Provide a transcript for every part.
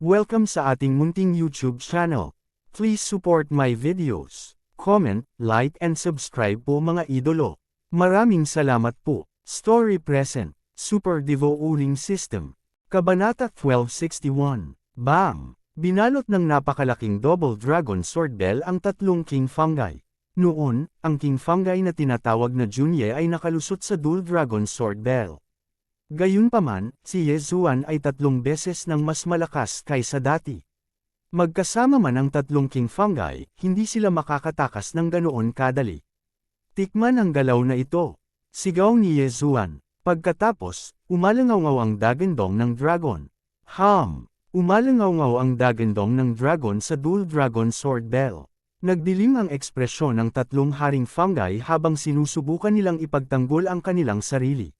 Welcome sa ating munting YouTube channel. Please support my videos. Comment, like and subscribe po mga idolo. Maraming salamat po. Story present. Super Devo Uling System. Kabanata 1261. Bam! Binalot ng napakalaking double dragon sword bell ang tatlong king fungi. Noon, ang king fungi na tinatawag na Junye ay nakalusot sa dual dragon sword bell. Gayunpaman, si Yezuan ay 3 beses nang mas malakas kaysa dati. Magkasama man ang tatlong king fungi, hindi sila makakatakas ng ganoon kadali. Tikman ang galaw na ito. Sigaw ni Yezuan. Pagkatapos, umalangaw ang dagandong ng dragon. Umalangaw ang dagandong ng dragon sa dual dragon sword bell. Nagdilim ang ekspresyon ng tatlong haring fungi habang sinusubukan nilang ipagtanggol ang kanilang sarili.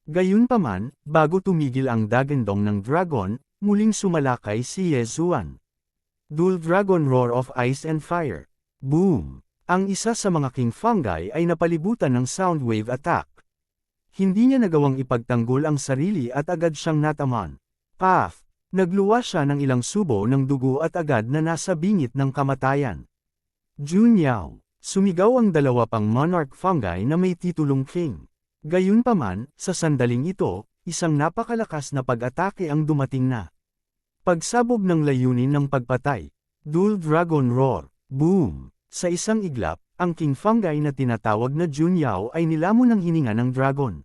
Gayunpaman, bago tumigil ang dagandong ng dragon, muling sumalakay si Yezuan. Dual Dragon Roar of Ice and Fire. Boom! Ang isa sa mga king fungi ay napalibutan ng sound wave attack. Hindi niya nagawang ipagtanggol ang sarili at agad siyang nataman. Path! Nagluwa siya ng ilang subo ng dugo at agad na nasa bingit ng kamatayan. Junyao! Sumigaw ang dalawa pang monarch fungi na may titulong king. Gayunpaman, sa sandaling ito, isang napakalakas na pag-atake ang dumating na. Pagsabog ng layunin ng pagpatay. Dual Dragon Roar. Boom! Sa isang iglap, ang king fungi na tinatawag na Junyao ay nilamon ng hininga ng dragon.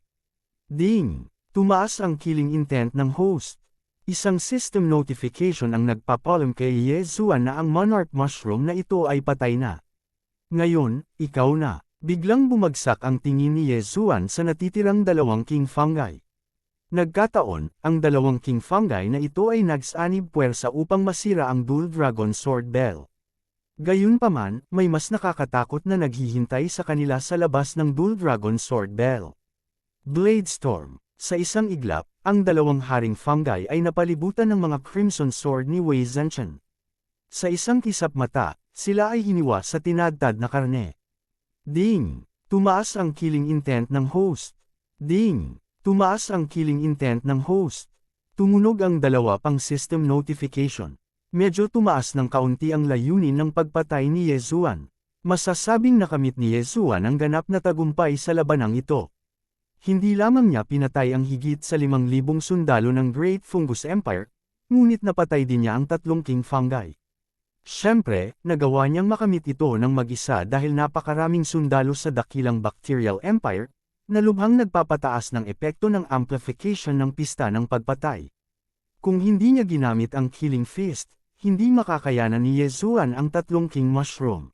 Ding! Tumaas ang killing intent ng host. Isang system notification ang nagpapalam kay Yezuan na ang monarch mushroom na ito ay patay na. Ngayon, ikaw na. Biglang bumagsak ang tingin ni Yezuan sa natitirang dalawang king fungi. Nagkataon, ang dalawang king fungi na ito ay nagsanib puwersa upang masira ang dual dragon sword bell. Gayunpaman, may mas nakakatakot na naghihintay sa kanila sa labas ng dual dragon sword bell. Blade Storm. Sa isang iglap, ang dalawang haring fungi ay napalibutan ng mga crimson sword ni Wei Zhenchen. Sa isang kisap mata, sila ay hiniwa sa tinadtad na karne. Ding! Tumaas ang killing intent ng host. Ding! Tumaas ang killing intent ng host. Tumunog ang dalawa pang system notification. Medyo tumaas ng kaunti ang layunin ng pagpatay ni Yezuan. Masasabing nakamit ni Yezuan ang ganap na tagumpay sa labanang ito. Hindi lamang niya pinatay ang higit sa 5,000 sundalo ng Great Fungus Empire, ngunit napatay din niya ang tatlong king fungi. Siyempre, nagawa niyang makamit ito ng mag-isa dahil napakaraming sundalo sa dakilang Bacterial Empire, na lubhang nagpapataas ng epekto ng amplification ng pista ng pagpatay. Kung hindi niya ginamit ang Killing Fist, hindi makakayanan ni Yezuan ang tatlong King Mushroom.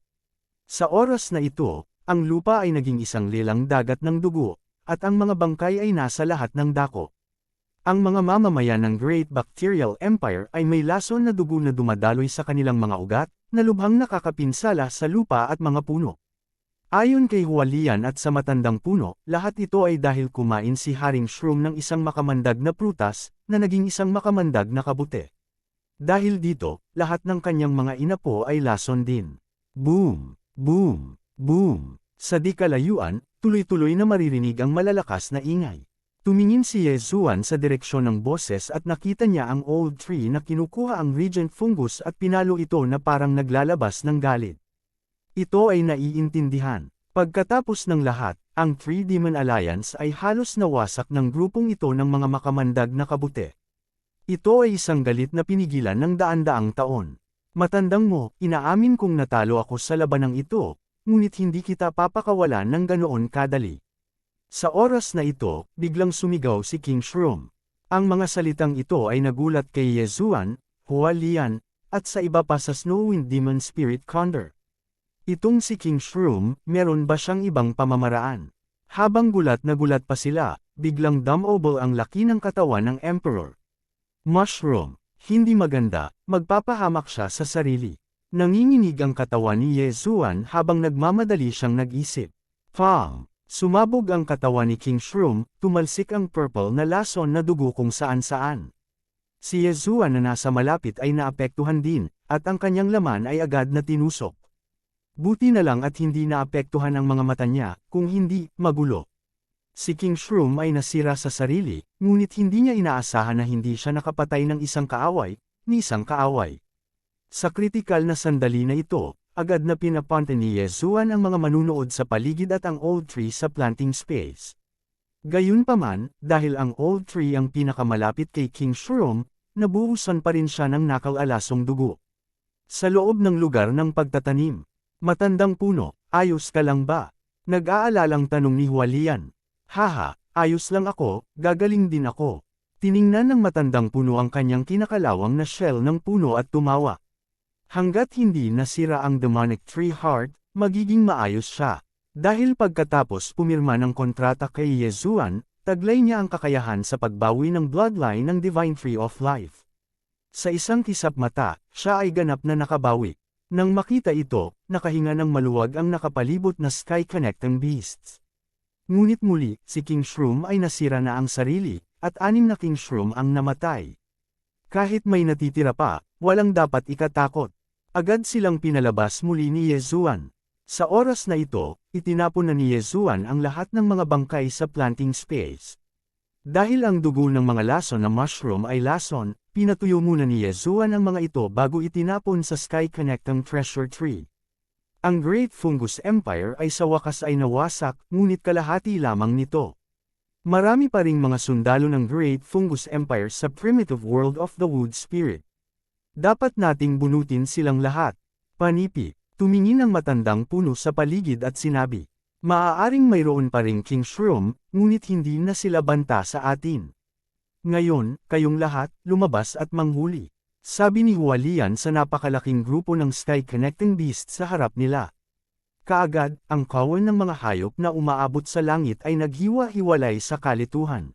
Sa oras na ito, ang lupa ay naging isang lilang dagat ng dugo, at ang mga bangkay ay nasa lahat ng dako. Ang mga mamamayan ng Great Bacterial Empire ay may lason na dugo na dumadaloy sa kanilang mga ugat, na lubhang nakakapinsala sa lupa at mga puno. Ayon kay Hualian at sa matandang puno, lahat ito ay dahil kumain si Haring Shroom ng isang makamandag na prutas, na naging isang makamandag na kabute. Dahil dito, lahat ng kanyang mga inapo ay lason din. Boom! Boom! Boom! Sa di kalayuan, tuloy-tuloy na maririnig ang malalakas na ingay. Tumingin si Yezuan sa direksyon ng boses at nakita niya ang old tree na kinukuha ang regent fungus at pinalo ito na parang naglalabas ng galit. Ito ay naiintindihan. Pagkatapos ng lahat, ang Three Demon Alliance ay halos nawasak ng grupong ito ng mga makamandag na kabute. Ito ay isang galit na pinigilan ng daan-daang taon. Matandang mo, inaamin kong natalo ako sa labanang ito, ngunit hindi kita papakawalan ng ganoon kadali. Sa oras na ito, biglang sumigaw si King Shroom. Ang mga salitang ito ay nagulat kay Yezuan, Hualian, at sa iba pa sa Snowwind Demon Spirit Condor. Itong si King Shroom, meron ba siyang ibang pamamaraan? Habang gulat na gulat pa sila, biglang dumobble ang laki ng katawan ng Emperor. Mushroom, hindi maganda, magpapahamak siya sa sarili. Nanginginig ang katawan ni Yezuan habang nagmamadali siyang nag-isip. Pang! Sumabog ang katawan ni King Shroom, tumalsik ang purple na lason na dugo kung saan-saan. Si Yezuan na nasa malapit ay naapektuhan din, at ang kanyang laman ay agad na tinusok. Buti na lang at hindi naapektuhan ang mga mata niya, kung hindi, magulo. Si King Shroom ay nasira sa sarili, ngunit hindi niya inaasahan na hindi siya nakapatay ng isang kaaway, ni isang kaaway. Sa kritikal na sandali na ito, agad na pinapunta ni Yezuan ang mga manunood sa paligid at ang old tree sa planting space. Gayunpaman, dahil ang old tree ang pinakamalapit kay King Shroom, nabuhusan pa rin siya ng nakal-alasong dugo. Sa loob ng lugar ng pagtatanim, matandang puno, ayos ka lang ba? Nag-aalalang tanong ni Hualian. Haha, ayos lang ako, gagaling din ako. Tiningnan ng matandang puno ang kanyang kinakalawang na shell ng puno at tumawa. Hanggat hindi nasira ang demonic tree heart, magiging maayos siya. Dahil pagkatapos pumirma ng kontrata kay Yezuan, taglay niya ang kakayahan sa pagbawi ng bloodline ng Divine Tree of Life. Sa isang kisap mata, siya ay ganap na nakabawi. Nang makita ito, nakahinga ng maluwag ang nakapalibot na sky-connecting beasts. Ngunit muli, si King Shroom ay nasira na ang sarili, at 6 na King Shroom ang namatay. Kahit may natitira pa, walang dapat ikatakot. Agad silang pinalabas muli ni Yezuan. Sa oras na ito, itinapon na ni Yezuan ang lahat ng mga bangkay sa planting space. Dahil ang dugo ng mga lason na mushroom ay lason, pinatuyo muna ni Yezuan ang mga ito bago itinapon sa Sky Connecting Treasure Tree. Ang Great Fungus Empire ay sa wakas ay nawasak, ngunit kalahati lamang nito. Marami pa ring mga sundalo ng Great Fungus Empire sa primitive world of the Wood Spirit. Dapat nating bunutin silang lahat. Panipi, tumingin ang matandang puno sa paligid at sinabi, maaaring mayroon pa ring King Shroom, ngunit hindi na sila banta sa atin. Ngayon, kayong lahat, lumabas at manghuli. Sabi ni Hualian sa napakalaking grupo ng Sky Connecting Beasts sa harap nila. Kaagad, ang kawan ng mga hayop na umaabot sa langit ay naghiwa-hiwalay sa kalituhan.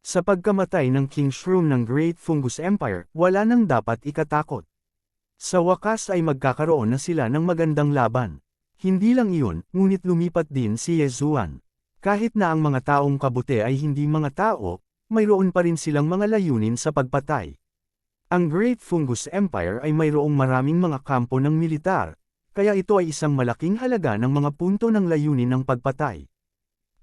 Sa pagkamatay ng King Shroom ng Great Fungus Empire, wala nang dapat ikatakot. Sa wakas ay magkakaroon na sila ng magandang laban. Hindi lang iyon, ngunit lumipat din si Yezuan. Kahit na ang mga taong kabute ay hindi mga tao, mayroon pa rin silang mga layunin sa pagpatay. Ang Great Fungus Empire ay mayroong maraming mga kampo ng militar, kaya ito ay isang malaking halaga ng mga punto ng layunin ng pagpatay.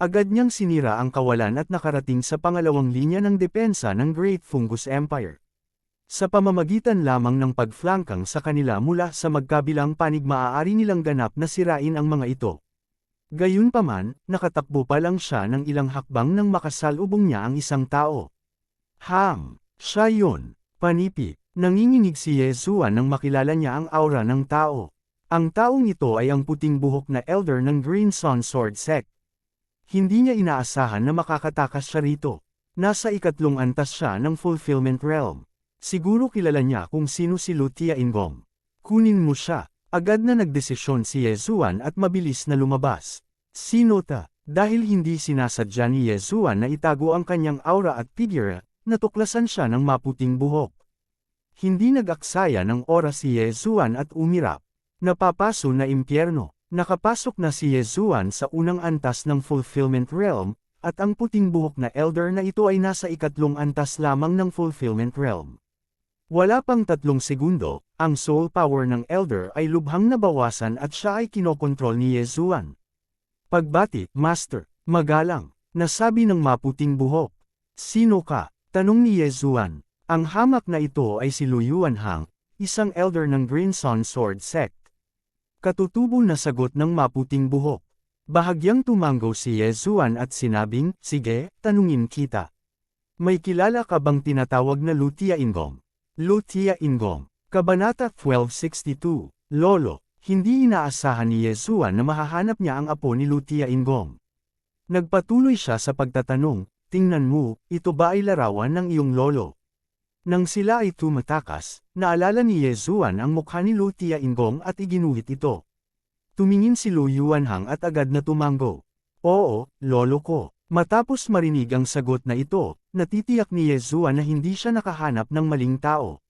Agad niyang sinira ang kawalan at nakarating sa pangalawang linya ng depensa ng Great Fungus Empire. Sa pamamagitan lamang ng pagflankang sa kanila mula sa magkabilang panig maaari nilang ganap na sirain ang mga ito. Gayunpaman, nakatakbo pa lang siya ng ilang hakbang nang makasalubong niya ang isang tao. Siya yun. Panipi, nanginginig si Yezuan nang makilala niya ang aura ng tao. Ang taong ito ay ang puting buhok na elder ng Green Sun Sword Sect. Hindi niya inaasahan na makakatakas siya rito. Nasa 3 antas siya ng Fulfillment Realm. Siguro kilala niya kung sino si Lutia Ingong. Kunin mo siya. Agad na nagdesisyon si Yezuan at mabilis na lumabas. Sinota, dahil hindi sinasadya ni Yezuan na itago ang kanyang aura at figure, natuklasan siya ng maputing buhok. Hindi nag-aksaya ng oras si Yezuan at umirap. Napapaso na impyerno. Nakapasok na si Yezuan sa unang antas ng Fulfillment Realm, at ang puting buhok na elder na ito ay nasa 3 antas lamang ng Fulfillment Realm. Wala pang 3 segundo, ang soul power ng elder ay lubhang nabawasan at siya ay kinokontrol ni Yezuan. Pagbati, Master, magalang, nasabi ng maputing buhok. Sino ka? Tanong ni Yezuan. Ang hamak na ito ay si Lu Yuanhang, isang elder ng Green Sun Sword Sect. Katutubo na sagot ng maputing buhok. Bahagyang tumango si Yezuan at sinabing, sige, tanungin kita. May kilala ka bang tinatawag na Lutia Ingong? Lutia Ingong. Kabanata 1262. Lolo, hindi inaasahan ni Yezuan na mahahanap niya ang apo ni Lutia Ingong. Nagpatuloy siya sa pagtatanong, tingnan mo, ito ba ay larawan ng iyong lolo? Nang sila ay tumatakas, naalala ni Yezuan ang mukha ni Lutia Ingong at iginuhit ito. Tumingin si Lu Yuanhang at agad na tumango. Oo, lolo ko. Matapos marinig ang sagot na ito, natitiyak ni Yezuan na hindi siya nakahanap ng maling tao.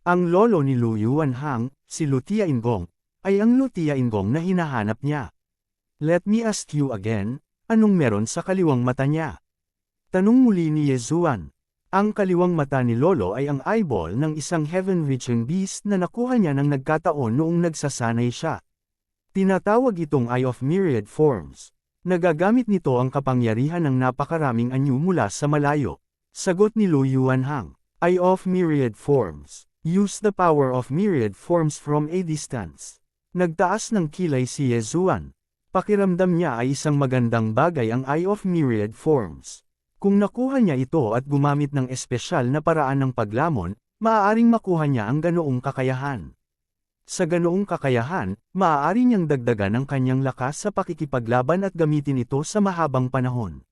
Ang lolo ni Lu Yuanhang, si Lutia Ingong, ay ang Lutia Ingong na hinahanap niya. Let me ask you again, anong meron sa kaliwang mata niya? Tanong muli ni Yezuan. Ang kaliwang mata ni Lolo ay ang eyeball ng isang heaven-reaching beast na nakuha niya nang nagkataon noong nagsasanay siya. Tinatawag itong Eye of Myriad Forms. Nagagamit nito ang kapangyarihan ng napakaraming anyo mula sa malayo. Sagot ni Lu Yuanhang. Eye of Myriad Forms. Use the power of myriad forms from a distance. Nagtaas ng kilay si Yezuan. Pakiramdam niya ay isang magandang bagay ang Eye of Myriad Forms. Kung nakuha niya ito at gumamit ng espesyal na paraan ng paglamon, maaaring makuha niya ang ganoong kakayahan. Sa ganoong kakayahan, maaari niyang dagdagan ang kanyang lakas sa pakikipaglaban at gamitin ito sa mahabang panahon.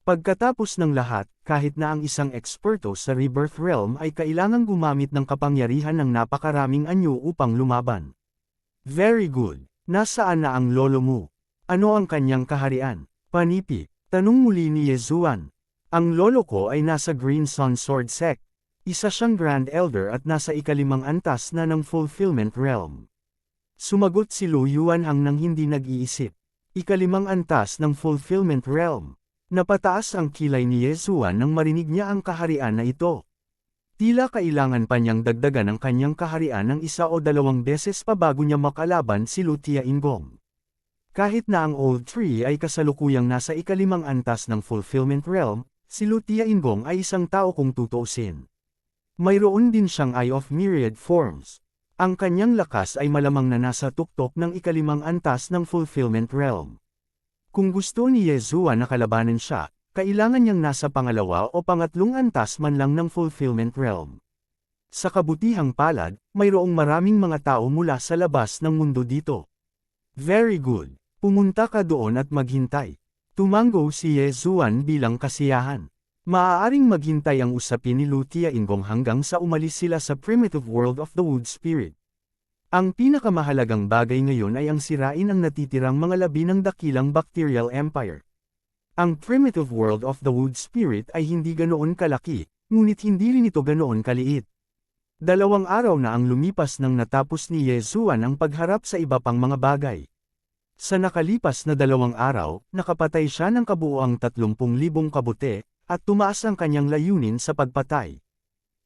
Pagkatapos ng lahat, kahit na ang isang eksperto sa Rebirth Realm ay kailangang gumamit ng kapangyarihan ng napakaraming anyo upang lumaban. Very good. Nasaan na ang lolo mo? Ano ang kanyang kaharian? Panipi, tanong muli ni Yezuan. Ang lolo ko ay nasa Green Sun Sword Sect. Isa siyang Grand Elder at nasa ikalimang antas na ng Fulfillment Realm. Sumagot si Lu Yuanhang nang hindi nag-iisip. Ikalimang antas ng Fulfillment Realm. Napataas ang kilay ni Yezuan nang marinig niya ang kaharian na ito. Tila kailangan pa niyang dagdagan ang kanyang kaharian ng isa o dalawang beses pa bago niya makalaban si Lu Tiaingong. Kahit na ang Old Tree ay kasalukuyang nasa ikalimang antas ng Fulfillment Realm, si Lu Tiaingong ay isang tao kung tutuusin. Mayroon din siyang Eye of Myriad Forms. Ang kanyang lakas ay malamang na nasa tuktok ng ikalimang antas ng Fulfillment Realm. Kung gusto ni Yezuan na kalabanan siya, kailangan niyang nasa pangalawa o pangatlong antas man lang ng Fulfillment Realm. Sa kabutihang palad, mayroong maraming mga tao mula sa labas ng mundo dito. Very good. Pumunta ka doon at maghintay. Tumango si Yezuan bilang kasiyahan. Maaaring maghintay ang usapin ni Lu Tiaingong hanggang sa umalis sila sa primitive world of the Wood Spirit. Ang pinakamahalagang bagay ngayon ay ang sirain ang natitirang mga labi ng dakilang bacterial empire. Ang primitive world of the Wood Spirit ay hindi ganoon kalaki, ngunit hindi rin ito ganoon kaliit. 2 araw na ang lumipas nang natapos ni Yezuan ang pagharap sa iba pang mga bagay. Sa nakalipas na 2 araw, nakapatay siya ng kabuuang 30,000 kabute, at tumaas ang kanyang layunin sa pagpatay.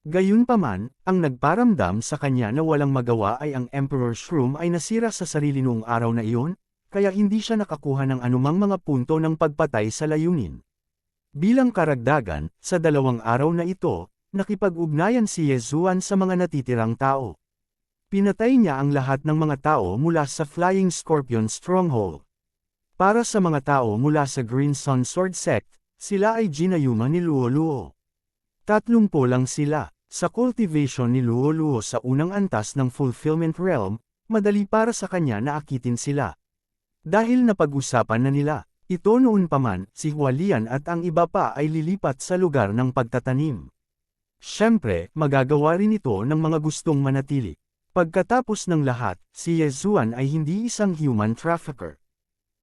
Gayunpaman, ang nagparamdam sa kanya na walang magawa ay ang Emperor Shroom ay nasira sa sarili noong araw na iyon, kaya hindi siya nakakuha ng anumang mga punto ng pagpatay sa layunin. Bilang karagdagan, sa 2 araw na ito, nakipag-ugnayan si Yezuan sa mga natitirang tao. Pinatay niya ang lahat ng mga tao mula sa Flying Scorpion Stronghold. Para sa mga tao mula sa Green Sun Sword Sect, sila ay ginayuma ni Luo Luo. 30 lang sila. Sa cultivation ni Luo Luo sa unang antas ng Fulfillment Realm, madali para sa kanya na akitin sila. Dahil napag-usapan na nila, ito noon pa man, si Hualian at ang iba pa ay lilipat sa lugar ng pagtatanim. Siyempre, magagawa rin ito ng mga gustong manatili. Pagkatapos ng lahat, si Yezuan ay hindi isang human trafficker.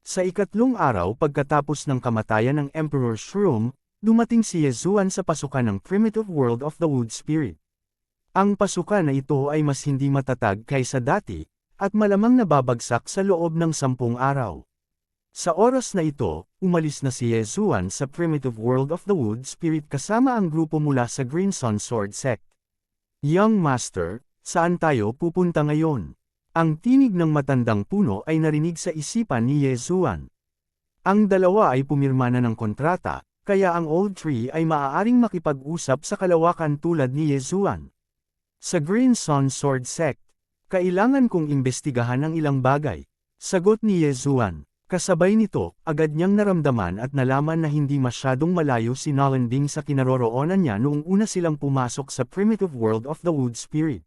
Sa ikatlong araw pagkatapos ng kamatayan ng Emperor Shroom, dumating si Yezuan sa pasukan ng Primitive World of the Wood Spirit. Ang pasukan na ito ay mas hindi matatag kaysa dati, at malamang nababagsak sa loob ng 10 araw. Sa oras na ito, umalis na si Yezuan sa Primitive World of the Wood Spirit kasama ang grupo mula sa Green Sun Sword Sect. Young Master, saan tayo pupunta ngayon? Ang tinig ng matandang puno ay narinig sa isipan ni Yezuan. Ang dalawa ay pumirma na ng kontrata, kaya ang Old Tree ay maaaring makipag-usap sa kalawakan tulad ni Yezuan. Sa Green Sun Sword Sect, kailangan kong imbestigahan ang ilang bagay. Sagot ni Yezuan. Kasabay nito, agad niyang naramdaman at nalaman na hindi masyadong malayo si Nalending sa kinaroroonan niya noong una silang pumasok sa Primitive World of the Wood Spirit.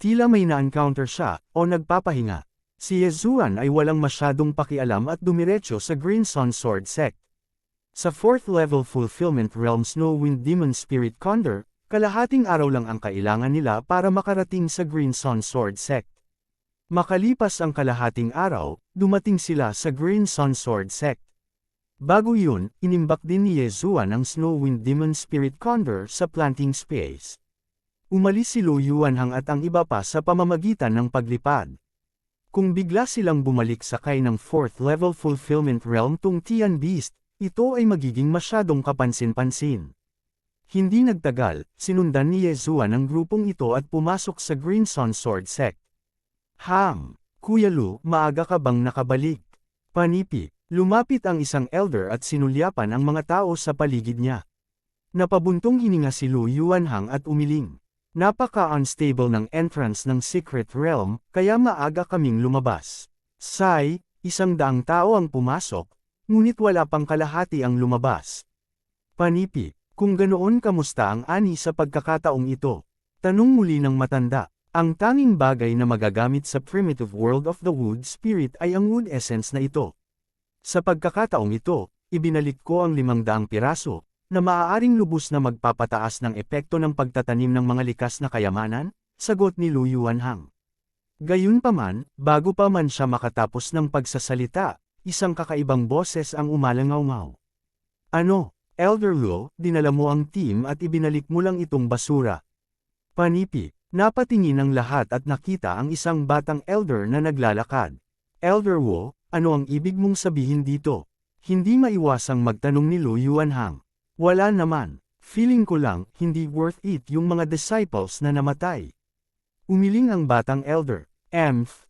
Tila may na-encounter siya, o nagpapahinga. Si Yezuan ay walang masyadong pakialam at dumiretso sa Green Sun Sword Sect. Sa 4th level Fulfillment Realm Snowwind Demon Spirit Condor, kalahating araw lang ang kailangan nila para makarating sa Green Sun Sword Sect. Makalipas ang kalahating araw, dumating sila sa Green Sun Sword Sect. Bago yun, inimbak din ni Yezuan ang Snowwind Demon Spirit Condor sa planting space. Umalis si Lu Yuanhang at ang iba pa sa pamamagitan ng paglipad. Kung bigla silang bumalik sakay ng 4th level Fulfillment Realm tung Tian Beast, ito ay magiging masyadong kapansin-pansin. Hindi nagtagal, sinundan ni Yezuan ang grupong ito at pumasok sa Green Sun Sword Sect. Kuya Lu, maaga ka bang nakabalik? Panipi, lumapit ang isang elder at sinulyapan ang mga tao sa paligid niya. Napabuntong hininga si Lu Yuanhang at umiling. Napaka-unstable ng entrance ng Secret Realm, kaya maaga kaming lumabas. Sai, 100 tao ang pumasok, ngunit wala pang kalahati ang lumabas. Panipi, kung ganoon kamusta ang ani sa pagkakataong ito? Tanong muli ng matanda. Ang tanging bagay na magagamit sa primitive world of the wood spirit ay ang wood essence na ito. Sa pagkakataong ito, ibinalik ko ang 500 piraso, na maaaring lubos na magpapataas ng epekto ng pagtatanim ng mga likas na kayamanan, sagot ni Lu Yuanhang. Gayunpaman, bago pa man siya makatapos ng pagsasalita, isang kakaibang boses ang umalangaw-ngaw. Ano, Elder Lu, dinala mo ang team at ibinalik mo lang itong basura. Panipi, napatingin ang lahat at nakita ang isang batang elder na naglalakad. Elder Wu, ano ang ibig mong sabihin dito? Hindi maiwasang magtanong ni Lu Yuanhang. Wala naman, feeling ko lang, hindi worth it yung mga disciples na namatay. Umiling ang batang elder.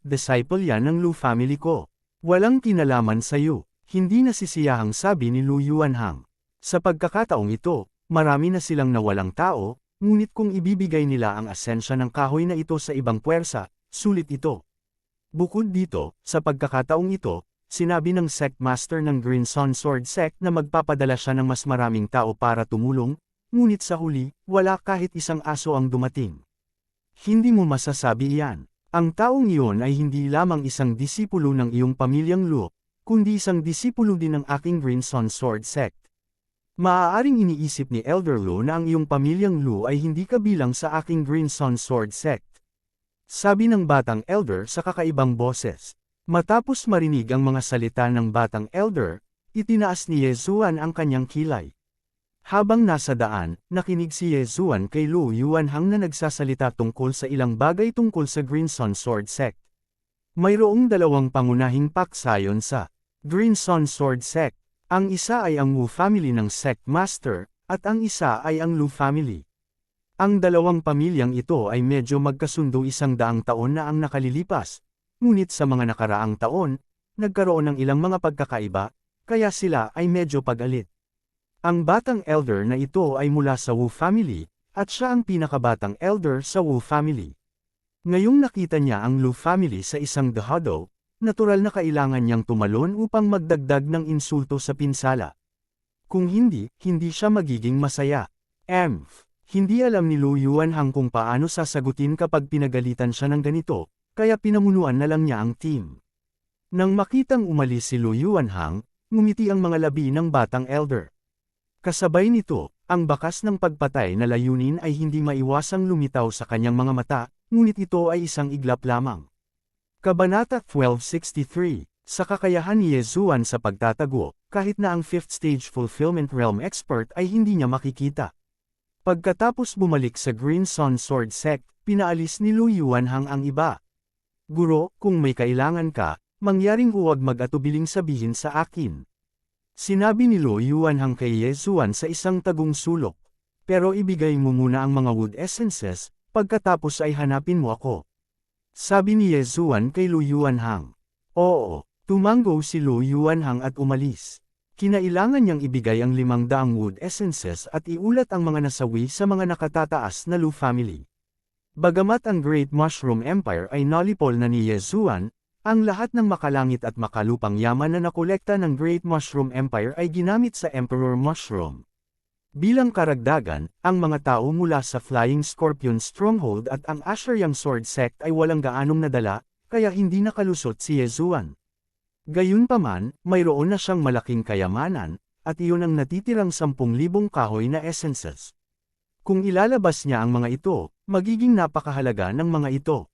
Disciple yan ng Lu family ko. Walang kinalaman sa'yo, hindi nasisiyahang sabi ni Lu Yuanhang. Sa pagkakataong ito, marami na silang nawalang tao, ngunit kung ibibigay nila ang asensya ng kahoy na ito sa ibang puwersa, sulit ito. Bukod dito, sa pagkakataong ito, sinabi ng sect master ng Green Sun Sword Sect na magpapadala siya ng mas maraming tao para tumulong, ngunit sa huli, wala kahit isang aso ang dumating. Hindi mo masasabi iyan. Ang taong iyon ay hindi lamang isang disipulo ng iyong pamilyang Lu, kundi isang disipulo din ng aking Green Sun Sword Sect. Maaaring iniisip ni Elder Lu na ang iyong pamilyang Lu ay hindi kabilang sa aking Green Sun Sword Sect. Sabi ng batang elder sa kakaibang boses. Matapos marinig ang mga salita ng batang elder, itinaas ni Yezuan ang kanyang kilay. Habang nasa daan, nakinig si Yezuan kay Lu Yuanhang na nagsasalita tungkol sa ilang bagay tungkol sa Green Sun Sword Sect. Mayroong dalawang pangunahing paksayon sa Green Sun Sword Sect. Ang isa ay ang Wu family ng sect master, at ang isa ay ang Lu family. Ang dalawang pamilyang ito ay medyo magkasundo 100 taon na ang nakalilipas, ngunit sa mga nakaraang taon, nagkaroon ng ilang mga pagkakaiba, kaya sila ay medyo pag-alit. Ang batang elder na ito ay mula sa Wu family, at siya ang pinakabatang elder sa Wu family. Ngayong nakita niya ang Lu family sa isang dahado, natural na kailangan niyang tumalon upang magdagdag ng insulto sa pinsala. Kung hindi, hindi siya magiging masaya. Hindi alam ni Lu Yuanhang kung paano sasagutin kapag pinagalitan siya ng ganito, kaya pinamunuan na lang niya ang team. Nang makitang umalis si Lu Yuanhang, ngumiti ang mga labi ng batang elder. Kasabay nito, ang bakas ng pagpatay na layunin ay hindi maiwasang lumitaw sa kanyang mga mata, ngunit ito ay isang iglap lamang. Kabanata 1263, sa kakayahan ni Yezuan sa pagtatago, kahit na ang 5th Stage Fulfillment Realm Expert ay hindi niya makikita. Pagkatapos bumalik sa Green Sun Sword Sect, pinaalis ni Lu Yuanhang ang iba. Guro, kung may kailangan ka, mangyaring huwag mag-atubiling sabihin sa akin. Sinabi ni Lu Yuanhang kay Yezuan sa isang tagong sulok. Pero ibigay mo muna ang mga wood essences, pagkatapos ay hanapin mo ako. Sabi ni Yezuan kay Lu Yuanhang. Oo, tumango si Lu Yuanhang at umalis. Kinailangan niyang ibigay ang 500 wood essences at iulat ang mga nasawi sa mga nakatataas na Lu family. Bagamat ang Great Mushroom Empire ay nalipol na ni Yezuan, ang lahat ng makalangit at makalupang yaman na nakolekta ng Great Mushroom Empire ay ginamit sa Emperor Mushroom. Bilang karagdagan, ang mga tao mula sa Flying Scorpion Stronghold at ang Asheryang Sword Sect ay walang gaanong nadala, kaya hindi nakalusot si Yezuan. Gayunpaman, mayroon na siyang malaking kayamanan, at iyon ang natitirang 10,000 kahoy na essences. Kung ilalabas niya ang mga ito, magiging napakahalaga ng mga ito.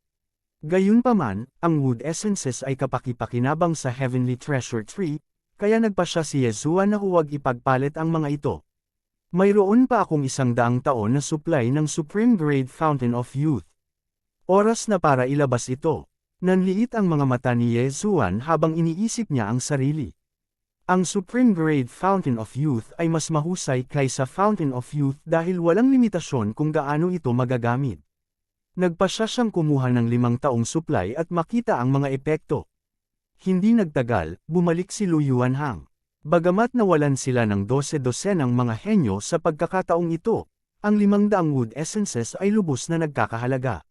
Gayunpaman, ang wood essences ay kapaki-pakinabang sa Heavenly Treasure Tree, kaya nagpa siya si Yezuan na huwag ipagpalit ang mga ito. Mayroon pa akong 100 taon na supply ng Supreme Grade Fountain of Youth. Oras na para ilabas ito. Nanliit ang mga mata ni Yezuan habang iniisip niya ang sarili. Ang Supreme Grade Fountain of Youth ay mas mahusay kaysa Fountain of Youth dahil walang limitasyon kung gaano ito magagamit. Nagpasya siyang kumuha ng 5 taong supply at makita ang mga epekto. Hindi nagtagal, bumalik si Lu Yuanhang. Bagamat nawalan sila ng 12 dosenang mga henyo sa pagkakataong ito, ang 500 wood essences ay lubos na nagkakahalaga.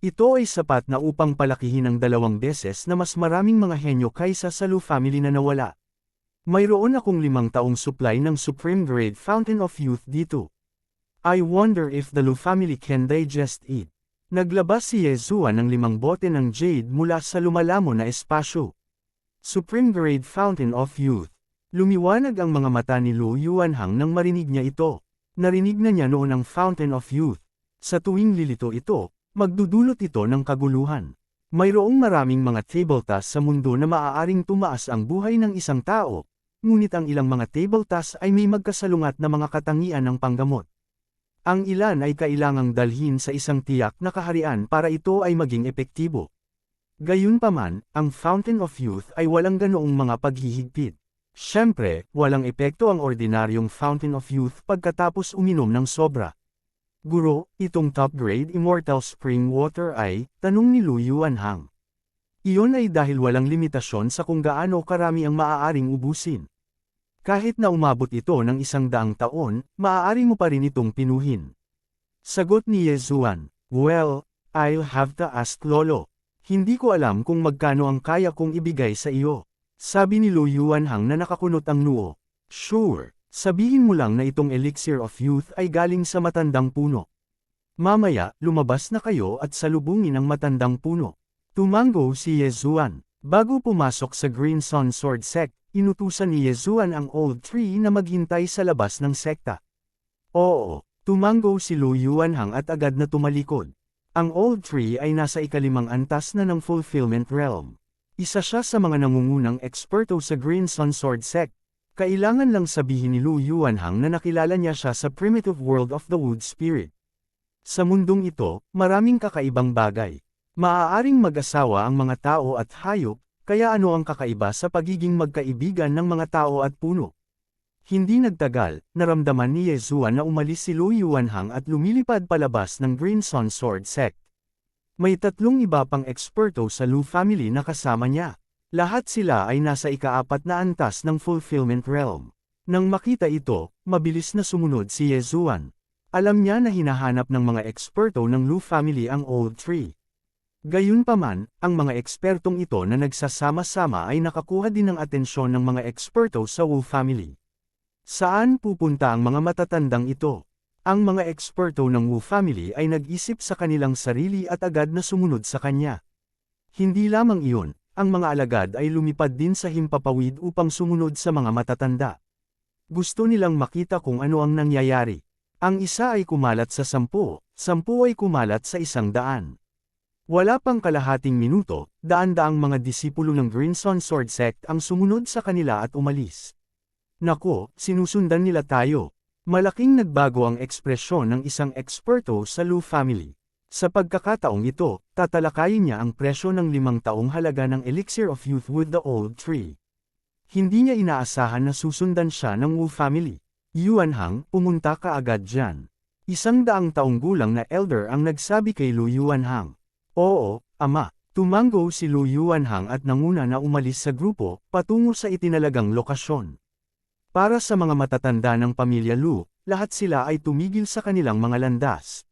Ito ay sapat na upang palakihin ng 2 beses na mas maraming mga henyo kaysa sa Lu family na nawala. Mayroon akong 5 taong supply ng Supreme Grade Fountain of Youth dito. I wonder if the Lu family can digest it. Naglabas si Yezuan ng 5 bote ng jade mula sa lumalamon na espasyo. Supreme Grade Fountain of Youth. Lumiwanag ang mga mata ni Lu Yuanhang nang marinig niya ito. Narinig na niya noon ang Fountain of Youth. Sa tuwing lilito ito, magdudulot ito ng kaguluhan. Mayroong maraming mga table tasks sa mundo na maaaring tumaas ang buhay ng isang tao, ngunit ang ilang mga table tasks ay may magkasalungat na mga katangian ng panggamot. Ang ilan ay kailangang dalhin sa isang tiyak na kaharian para ito ay maging epektibo. Gayunpaman, ang Fountain of Youth ay walang ganoong mga paghihigpit. Siyempre, walang epekto ang ordinaryong Fountain of Youth pagkatapos uminom ng sobra. Guro, itong top-grade immortal spring water ay, tanong ni Lu Yuanhang. Iyon ay dahil walang limitasyon sa kung gaano karami ang maaaring ubusin. Kahit na umabot ito ng 100 taon, maaari mo pa rin itong pinuhin. Sagot ni Yezuan, well, I'll have to ask Lolo. Hindi ko alam kung magkano ang kaya kong ibigay sa iyo. Sabi ni Lu Yuanhang na nakakunot ang noo. Sure, sabihin mo lang na itong elixir of youth ay galing sa matandang puno. Mamaya, lumabas na kayo at salubungin ang matandang puno. Tumango si Yezuan. Bago pumasok sa Green Sun Sword Sect, inutusan ni Yezuan ang Old Tree na maghintay sa labas ng sekta. Oo, tumango si Lu Yuanhang at agad na tumalikod. Ang Old Tree ay nasa ika-5 antas na ng Fulfillment Realm. Isa siya sa mga nangungunang eksperto sa Green Sun Sword Sect. Kailangan lang sabihin ni Lu Yuanhang na nakilala niya siya sa primitive world of the Wood Spirit. Sa mundong ito, maraming kakaibang bagay. Maaaring mag-asawa ang mga tao at hayop, kaya ano ang kakaiba sa pagiging magkaibigan ng mga tao at puno? Hindi nagtagal, naramdaman ni Yezuan na umalis si Lu Yuanhang at lumilipad palabas ng Green Sun Sword Sect. May 3 iba pang eksperto sa Lu family na kasama niya. Lahat sila ay nasa ika-4 na antas ng Fulfillment Realm. Nang makita ito, mabilis na sumunod si Yezuan. Alam niya na hinahanap ng mga eksperto ng Lu family ang Old Tree. Gayunpaman, ang mga ekspertong ito na nagsasama-sama ay nakakuha din ng atensyon ng mga eksperto sa Wu family. Saan pupunta ang mga matatandang ito? Ang mga eksperto ng Wu family ay nag-isip sa kanilang sarili at agad na sumunod sa kanya. Hindi lamang iyon, ang mga alagad ay lumipad din sa himpapawid upang sumunod sa mga matatanda. Gusto nilang makita kung ano ang nangyayari. Ang isa ay kumalat sa 10, 10 ay kumalat sa 100. Wala pang kalahating minuto, daan-daang mga disipulo ng Green Sun Sword Sect ang sumunod sa kanila at umalis. Nako, sinusundan nila tayo. Malaking nagbago ang ekspresyon ng isang eksperto sa Lu family. Sa pagkakataong ito, tatalakayin niya ang presyo ng 5 taong halaga ng Elixir of Youth with the Old Tree. Hindi niya inaasahan na susundan siya ng Wu family. Yuanhang, pumunta ka agad dyan. 100 taong gulang na elder ang nagsabi kay Lu Yuanhang. Oo, ama. Tumango si Lu Yuanhang at nanguna na umalis sa grupo, patungo sa itinalagang lokasyon. Para sa mga matatanda ng pamilya Lu, lahat sila ay tumigil sa kanilang mga landas.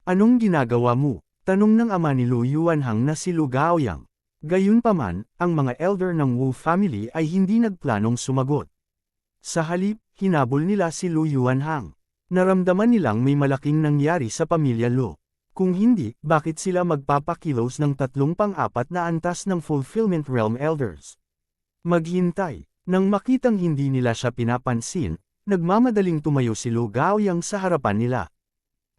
Anong ginagawa mo? Tanong ng ama ni Lu Yuanhang na si Lu Gaoyang. Gayunpaman, ang mga elder ng Wu family ay hindi nagplanong sumagot. Sa halip, hinabol nila si Lu Yuanhang. Naramdaman nilang may malaking nangyari sa pamilya Lu. Kung hindi, bakit sila magpapakilos ng 3 pang-4 na antas ng Fulfillment Realm Elders? Maghintay. Nang makitang hindi nila siya pinapansin, nagmamadaling tumayo si Lu Gaoyang sa harapan nila.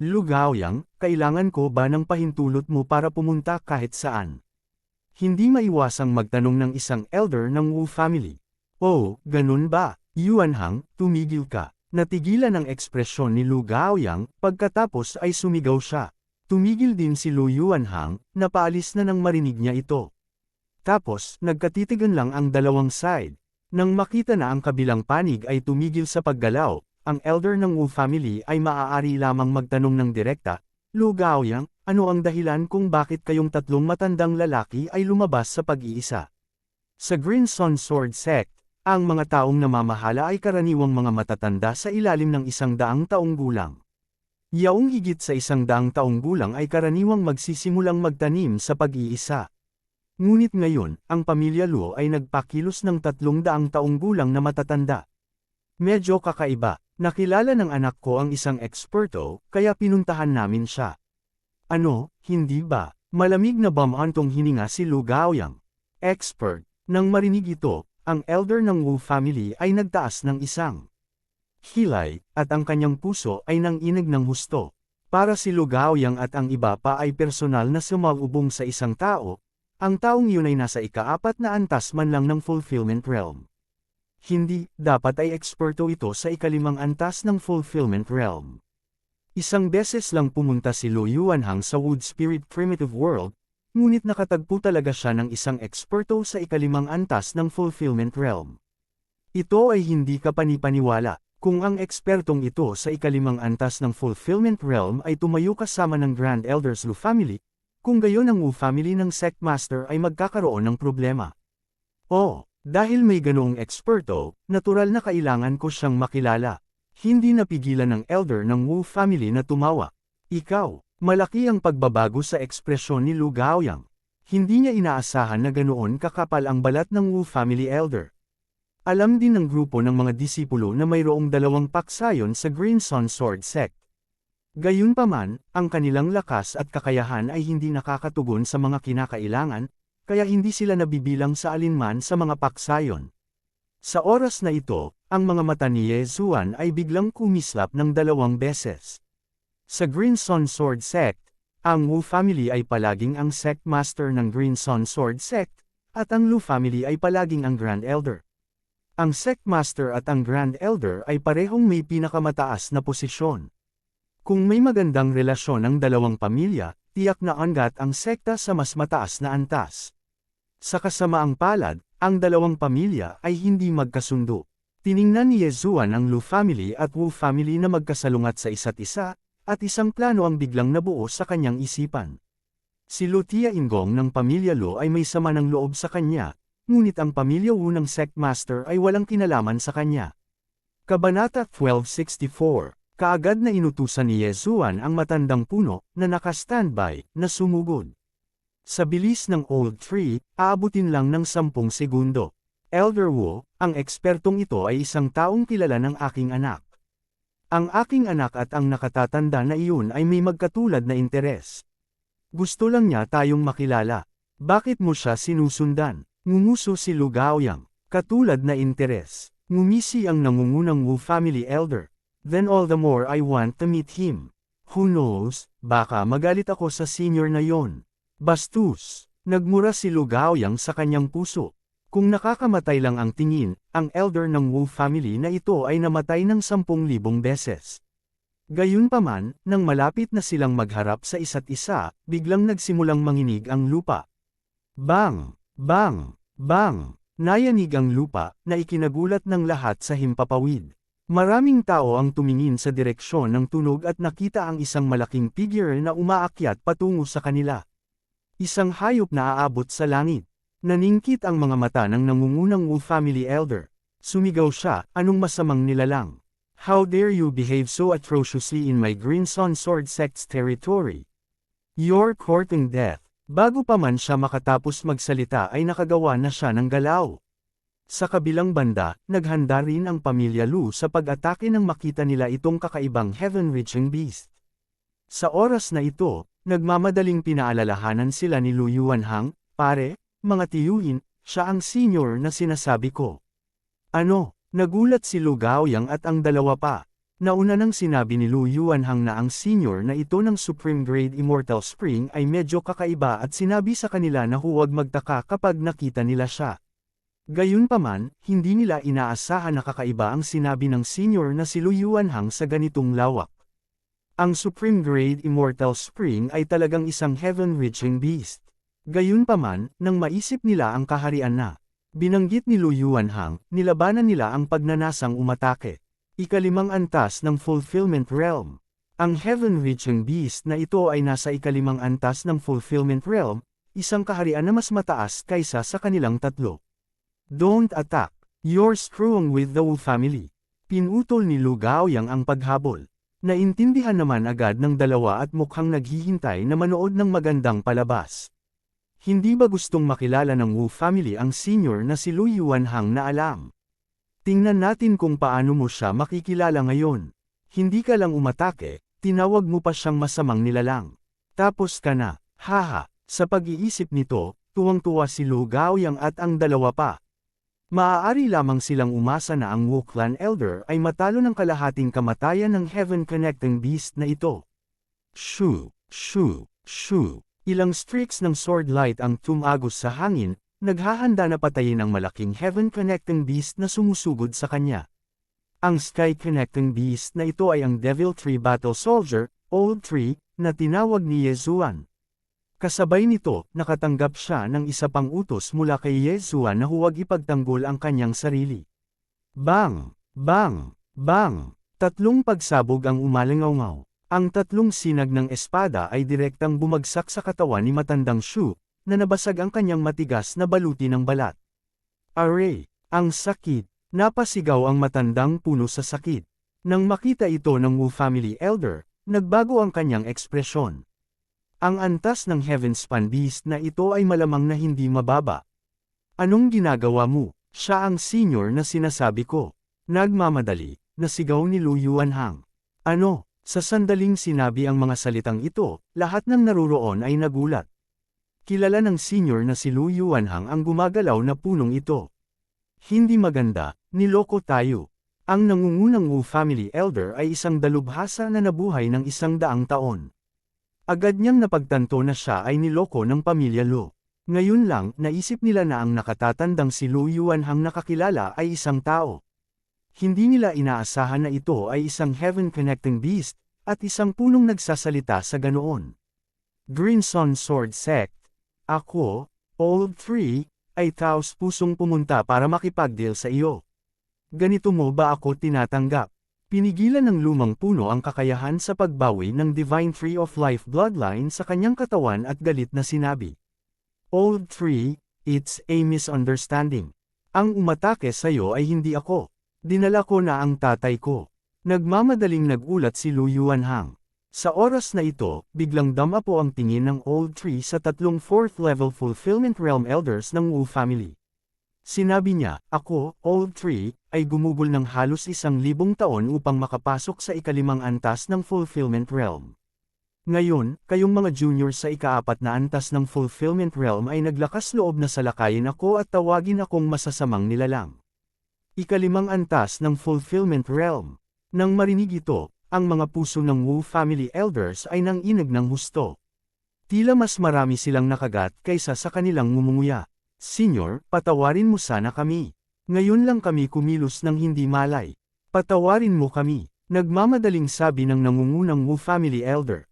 Lu Gaoyang, kailangan ko ba ng pahintulot mo para pumunta kahit saan? Hindi maiwasang magtanong ng isang elder ng Wu family. Oh, ganun ba? Yuanhang, tumigil ka. Natigilan ang ekspresyon ni Lu Gaoyang, pagkatapos ay sumigaw siya. Tumigil din si Lu Yuanhang, napaalis na nang marinig niya ito. Tapos, nagkatitigan lang ang dalawang side. Nang makita na ang kabilang panig ay tumigil sa paggalaw, ang elder ng Wu family ay maaari lamang magtanong ng direkta, Lu Gaoyang, ano ang dahilan kung bakit kayong 3 matandang lalaki ay lumabas sa pag-iisa? Sa Green Sun Sword Sect, ang mga taong namamahala ay karaniwang mga matatanda sa ilalim ng 100 taong gulang. Yaong higit sa 100 taong gulang ay karaniwang magsisimulang magtanim sa pag-iisa. Ngunit ngayon, ang pamilya Luo ay nagpakilos ng 300 taong gulang na matatanda. Medyo kakaiba, nakilala ng anak ko ang isang eksperto, kaya pinuntahan namin siya. Ano, hindi ba? Malamig na bamantong hininga si Lu Gaoyang. Expert. Nang marinig ito, ang elder ng Wu family ay nagtaas ng isang hilay, at ang kanyang puso ay nanginig ng husto. Para si Lu Gaoyang at ang iba pa ay personal na sumalubong sa isang tao, ang taong yun ay nasa ika-4 na antas man lang ng fulfillment realm. Hindi, dapat ay eksperto ito sa ika-5 antas ng fulfillment realm. Isang beses lang pumunta si Lu Yuanhang sa Wood Spirit Primitive World, ngunit nakatagpo talaga siya ng isang eksperto sa ika-5 antas ng fulfillment realm. Ito ay hindi kapanipaniwala, kung ang ekspertong ito sa ika-5 antas ng fulfillment realm ay tumayo kasama ng Grand Elders Lu family, kung gayon ang Wu family ng Sect Master ay magkakaroon ng problema. Oh, dahil may ganoong eksperto, natural na kailangan ko siyang makilala. Hindi napigilan ng elder ng Wu family na tumawa. Ikaw, malaki ang pagbabago sa ekspresyon ni Lu Gaoyang. Hindi niya inaasahan na ganoon kakapal ang balat ng Wu family elder. Alam din ng grupo ng mga disipulo na mayroong 2 paksayon sa Green Sun Sword Sect. Gayunpaman, ang kanilang lakas at kakayahan ay hindi nakakatugon sa mga kinakailangan, kaya hindi sila nabibilang sa alinman sa mga paksayon. Sa oras na ito, ang mga mata ni Ye Zuan ay biglang kumislap ng 2 beses. Sa Green Sun Sword Sect, ang Wu family ay palaging ang Sect Master ng Green Sun Sword Sect, at ang Lu family ay palaging ang Grand Elder. Ang Sect Master at ang Grand Elder ay parehong may pinakamataas na posisyon. Kung may magandang relasyon ang 2 pamilya, tiyak na angat ang sekta sa mas mataas na antas. Sa kasamaang palad, ang 2 pamilya ay hindi magkasundo. Tiningnan ni Ye Zuan ang Lu family at Wu family na magkasalungat sa isa't isa, at isang plano ang biglang nabuo sa kanyang isipan. Si Lu Tiaingong ng pamilya Lu ay may sama ng loob sa kanya, ngunit ang pamilya Wu ng Sect Master ay walang kinalaman sa kanya. Kabanata 1264. Kaagad na inutusan ni Ye Zuan ang matandang puno, na naka-standby, na sumugod. Sa bilis ng old tree, aabutin lang ng 10 segundo. Elder Wu, ang ekspertong ito ay isang taong kilala ng aking anak. Ang aking anak at ang nakatatanda na iyon ay may magkatulad na interes. Gusto lang niya tayong makilala. Bakit mo siya sinusundan? Ngumuso si Lu Gaoyang. Katulad na interes. Ngumisi ang nangungunang Wu family elder. Then all the more I want to meet him. Who knows, baka magalit ako sa senior na yon. Bastos, nagmura si Lu Gaoyang sa kanyang puso. Kung nakakamatay lang ang tingin, ang elder ng Wu family na ito ay namatay ng 10,000 beses. Gayunpaman, nang malapit na silang magharap sa isa't isa, biglang nagsimulang manginig ang lupa. Bang! Bang! Bang! Nayanig ang lupa, na ikinagulat ng lahat sa himpapawid. Maraming tao ang tumingin sa direksyon ng tunog at nakita ang isang malaking figure na umaakyat patungo sa kanila. Isang hayop na aabot sa langit. Naningkit ang mga mata ng nangungunang Wu family elder. Sumigaw siya, anong masamang nilalang? How dare you behave so atrociously in my Green Sun Sword Sect's territory? You're courting death. Bago pa man siya makatapos magsalita ay nakagawa na siya ng galaw. Sa kabilang banda, naghanda rin ang pamilya Lu sa pag-atake nang makita nila itong kakaibang heaven-reaching beast. Sa oras na ito, nagmamadaling pinaalalahanan sila ni Lu Yuanhang, pare, mga tiyuhin, siya ang senior na sinasabi ko. Ano? Nagulat si Lu Gaoyang at ang 2 pa. Nauna nang sinabi ni Lu Yuanhang na ang senior na ito ng Supreme Grade Immortal Spring ay medyo kakaiba at sinabi sa kanila na huwag magtaka kapag nakita nila siya. Gayunpaman, hindi nila inaasahan na kakaiba ang sinabi ng senior na si Lu Yuanhang sa ganitong lawak. Ang Supreme Grade Immortal Spring ay talagang isang heaven-reaching beast. Gayunpaman, nang maisip nila ang kaharian na binanggit ni Lu Yuanhang, nilabanan nila ang pagnanasang umatake. Ika-5 antas ng Fulfillment Realm. Ang heaven-reaching beast na ito ay nasa ika-5 antas ng Fulfillment Realm, isang kaharian na mas mataas kaysa sa kanilang 3. Don't attack. You're screwing with the Wu family. Pinutol ni Lu Gaoyang ang paghabol. Naintindihan naman agad ng dalawa at mukhang naghihintay na manood ng magandang palabas. Hindi ba gustong makilala ng Wu family ang senior na si Lu Yuanhang na alam? Tingnan natin kung paano mo siya makikilala ngayon. Hindi ka lang umatake, tinawag mo pa siyang masamang nilalang. Tapos ka na, haha, sa pag-iisip nito, tuwang-tuwa si Lu Gaoyang at ang dalawa pa. Maaari lamang silang umasa na ang Wu Clan Elder ay matalo ng kalahating kamatayan ng Heaven Connecting Beast na ito. Shoo, shoo, shoo. Ilang streaks ng sword light ang tumagos sa hangin, naghahanda na patayin ang malaking Heaven Connecting Beast na sumusugod sa kanya. Ang Sky Connecting Beast na ito ay ang Devil Tree Battle Soldier, Old Tree, na tinawag ni Yezuan. Kasabay nito, nakatanggap siya ng isa pang utos mula kay Yezuan na huwag ipagtanggol ang kanyang sarili. Bang! Bang! Bang! Tatlong pagsabog ang umalingaw-ngaw. Ang tatlong sinag ng espada ay direktang bumagsak sa katawan ni Matandang Shu, na nabasag ang kanyang matigas na baluti ng balat. Aray! Ang sakit! Napasigaw ang matandang puno sa sakit. Nang makita ito ng Wu family elder, nagbago ang kanyang ekspresyon. Ang antas ng Heavenspan Beast na ito ay malamang na hindi mababa. Anong ginagawa mo? Siya ang senior na sinasabi ko. Nagmamadali, nasigaw ni Lu Yuanhang. Ano? Sa sandaling sinabi ang mga salitang ito, lahat ng naruroon ay nagulat. Kilala ng senior na si Lu Yuanhang ang gumagalaw na punong ito. Hindi maganda, niloko tayo. Ang nangungunang Wu family elder ay isang dalubhasa na nabuhay ng 100 taon. Agad niyang napagtanto na siya ay niloko ng pamilya Lu. Ngayon lang, naisip nila na ang nakatatandang si Lu Yuanhang nakakilala ay isang tao. Hindi nila inaasahan na ito ay isang Heaven Connecting Beast, at isang punong nagsasalita sa ganoon. Green Sun Sword Sect, ako, Old Tree, ay taos pusong pumunta para makipagdeal sa iyo. Ganito mo ba ako tinatanggap? Pinigilan ng lumang puno ang kakayahan sa pagbawi ng Divine Tree of Life bloodline sa kanyang katawan at galit na sinabi. Old Tree, it's a misunderstanding. Ang umatake sa iyo ay hindi ako. Dinala ko na ang tatay ko. Nagmamadaling nagulat si Lu Yuanhang. Sa oras na ito, biglang dama po ang tingin ng Old Tree sa tatlong 4th level Fulfillment Realm Elders ng Wu family. Sinabi niya, ako, Old Tree, ay gumugol ng halos 1,000 taon upang makapasok sa ikalimang antas ng Fulfillment Realm. Ngayon, kayong mga junior sa ika-4 na antas ng Fulfillment Realm ay naglakas loob na salakayin ako at tawagin akong masasamang nilalang. Ikalimang antas ng Fulfillment Realm. Nang marinig ito, ang mga puso ng Wu family elders ay nanginig ng husto. Tila mas marami silang nakagat kaysa sa kanilang ngumunguya. Senior, patawarin mo sana kami. Ngayon lang kami kumilos ng hindi malay. Patawarin mo kami. Nagmamadaling sabi ng nangungunang Wu family elder.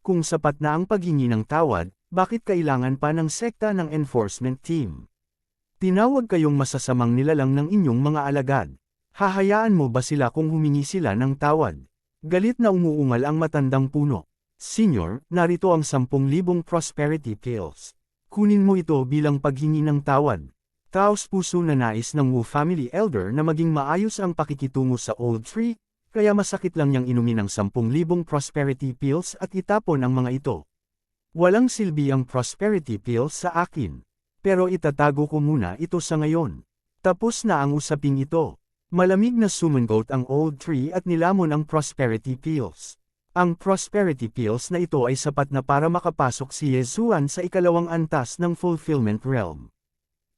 Kung sapat na ang paghingi ng tawad, bakit kailangan pa ng sekta ng enforcement team? Tinawag kayong masasamang nilalang ng inyong mga alagad. Hahayaan mo ba sila kung humingi sila ng tawad? Galit na umuungal ang matandang puno. Senior, narito ang 10,000 prosperity pills. Kunin mo ito bilang paghingi ng tawad. Taos puso na nais ng Wu family elder na maging maayos ang pakikitungo sa Old Tree, kaya masakit lang niyang inumin ang 10,000 prosperity pills at itapon ang mga ito. Walang silbi ang prosperity pills sa akin. Pero itatago ko muna ito sa ngayon. Tapos na ang usaping ito. Malamig na sumungot ang Old Tree at nilamon ang prosperity pills. Ang prosperity pills na ito ay sapat na para makapasok si Yezuan sa ikalawang antas ng Fulfillment Realm.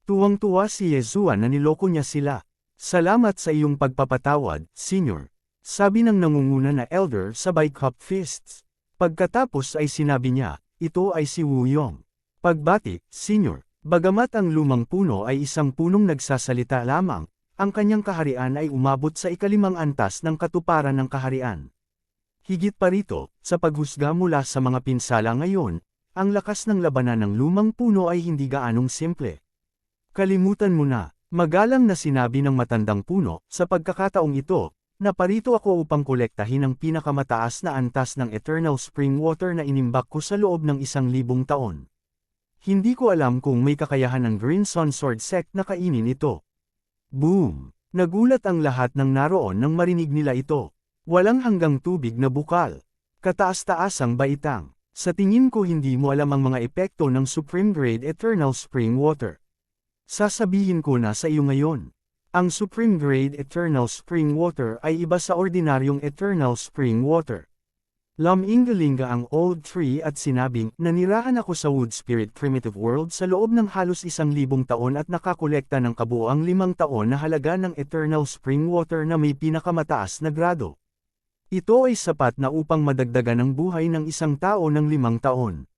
Tuwang-tuwa si Yezuan na niloko niya sila. Salamat sa iyong pagpapatawad, Senior. Sabi ng nangunguna na elder sabay cup fists. Pagkatapos ay sinabi niya, ito ay si Wu Yong. Pagbati, Senior. Bagamat ang lumang puno ay isang punong nagsasalita lamang, ang kanyang kaharian ay umabot sa ikalimang antas ng katuparan ng kaharian. Higit pa rito, sa paghusga mula sa mga pinsala ngayon, ang lakas ng labanan ng lumang puno ay hindi gaanong simple. Kalimutan mo na, magalang na sinabi ng matandang puno, sa pagkakataong ito, na parito ako upang kolektahin ang pinakamataas na antas ng Eternal Spring Water na inimbak ko sa loob ng 1,000 taon. Hindi ko alam kung may kakayahan ng Green Sun Sword Sect na kainin ito. Boom! Nagulat ang lahat ng naroon nang marinig nila ito. Walang hanggang tubig na bukal. Kataas-taasang baitang. Sa tingin ko hindi mo alam ang mga epekto ng Supreme Grade Eternal Spring Water. Sasabihin ko na sa iyo ngayon. Ang Supreme Grade Eternal Spring Water ay iba sa ordinaryong Eternal Spring Water. Lumingalinga ang old tree at sinabing, nanirahan ako sa Wood Spirit Primitive World sa loob ng halos 1,000 taon at nakakolekta ng kabuoang 5 taon na halaga ng Eternal Spring Water na may pinakamataas na grado. Ito ay sapat na upang madagdagan ang buhay ng isang tao ng 5 taon.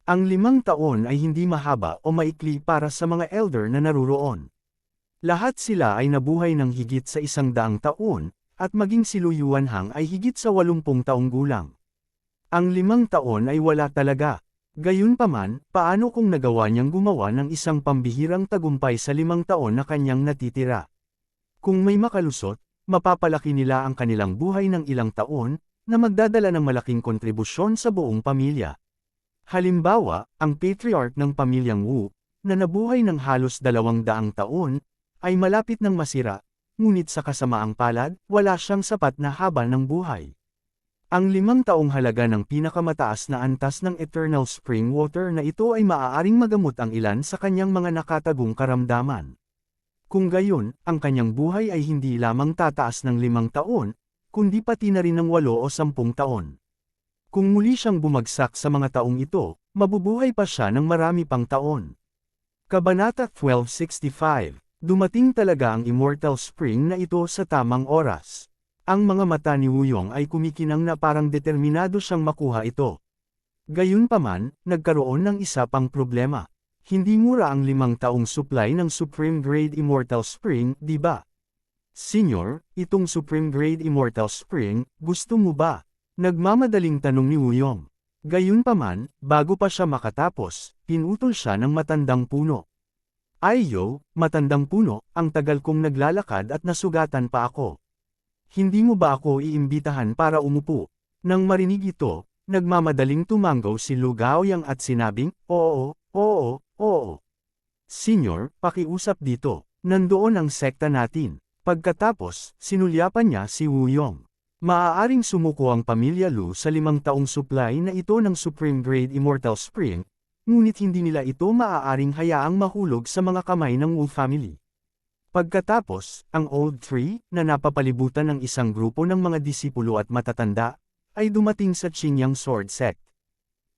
Ang 5 taon ay hindi mahaba o maikli para sa mga elder na naruroon. Lahat sila ay nabuhay ng higit sa 100 taon, at maging si Lu Yuanhang ay higit sa 80 taong gulang. Ang 5 taon ay wala talaga. Gayunpaman, paano kung nagawa niyang gumawa ng isang pambihirang tagumpay sa 5 taon na kanyang natitira? Kung may makalusot, mapapalaki nila ang kanilang buhay ng ilang taon, na magdadala ng malaking kontribusyon sa buong pamilya. Halimbawa, ang patriarch ng pamilyang Wu, na nabuhay ng halos 200 taon, ay malapit ng masira, ngunit sa kasamaang palad, wala siyang sapat na haba ng buhay. Ang 5 taong halaga ng pinakamataas na antas ng Eternal Spring Water na ito ay maaaring magamot ang ilan sa kanyang mga nakatagong karamdaman. Kung gayon, ang kanyang buhay ay hindi lamang tataas ng 5 taon, kundi pati na rin ng 8 o 10 taon. Kung muli siyang bumagsak sa mga taong ito, mabubuhay pa siya ng marami pang taon. Kabanata 1265. Dumating talaga ang Immortal Spring na ito sa tamang oras. Ang mga mata ni Wuyong ay kumikinang na parang determinado siyang makuha ito. Gayunpaman, nagkaroon ng isa pang problema. Hindi mura ang 5 taong supply ng Supreme Grade Immortal Spring, di ba? Senyor, itong Supreme Grade Immortal Spring, gusto mo ba? Nagmamadaling tanong ni Wuyong. Gayunpaman, bago pa siya makatapos, pinutol siya ng matandang puno. Ayo, matandang puno, ang tagal kong naglalakad at nasugatan pa ako. Hindi mo ba ako iimbitahan para umupo? Nang marinig ito, nagmamadaling tumanggaw si Lu Gaoyang at sinabing, oo, oo, oo. Senyor, pakiusap dito, nandoon ang sekta natin. Pagkatapos, sinulyapan niya si Wuyong. Maaaring sumuko ang pamilya Lu sa 5 taong supply na ito ng Supreme Grade Immortal Spring, ngunit hindi nila ito maaaring hayaang mahulog sa mga kamay ng Wu family. Pagkatapos, ang Old Tree, na napapalibutan ng isang grupo ng mga disipulo at matatanda, ay dumating sa Qingyang Sword Sect.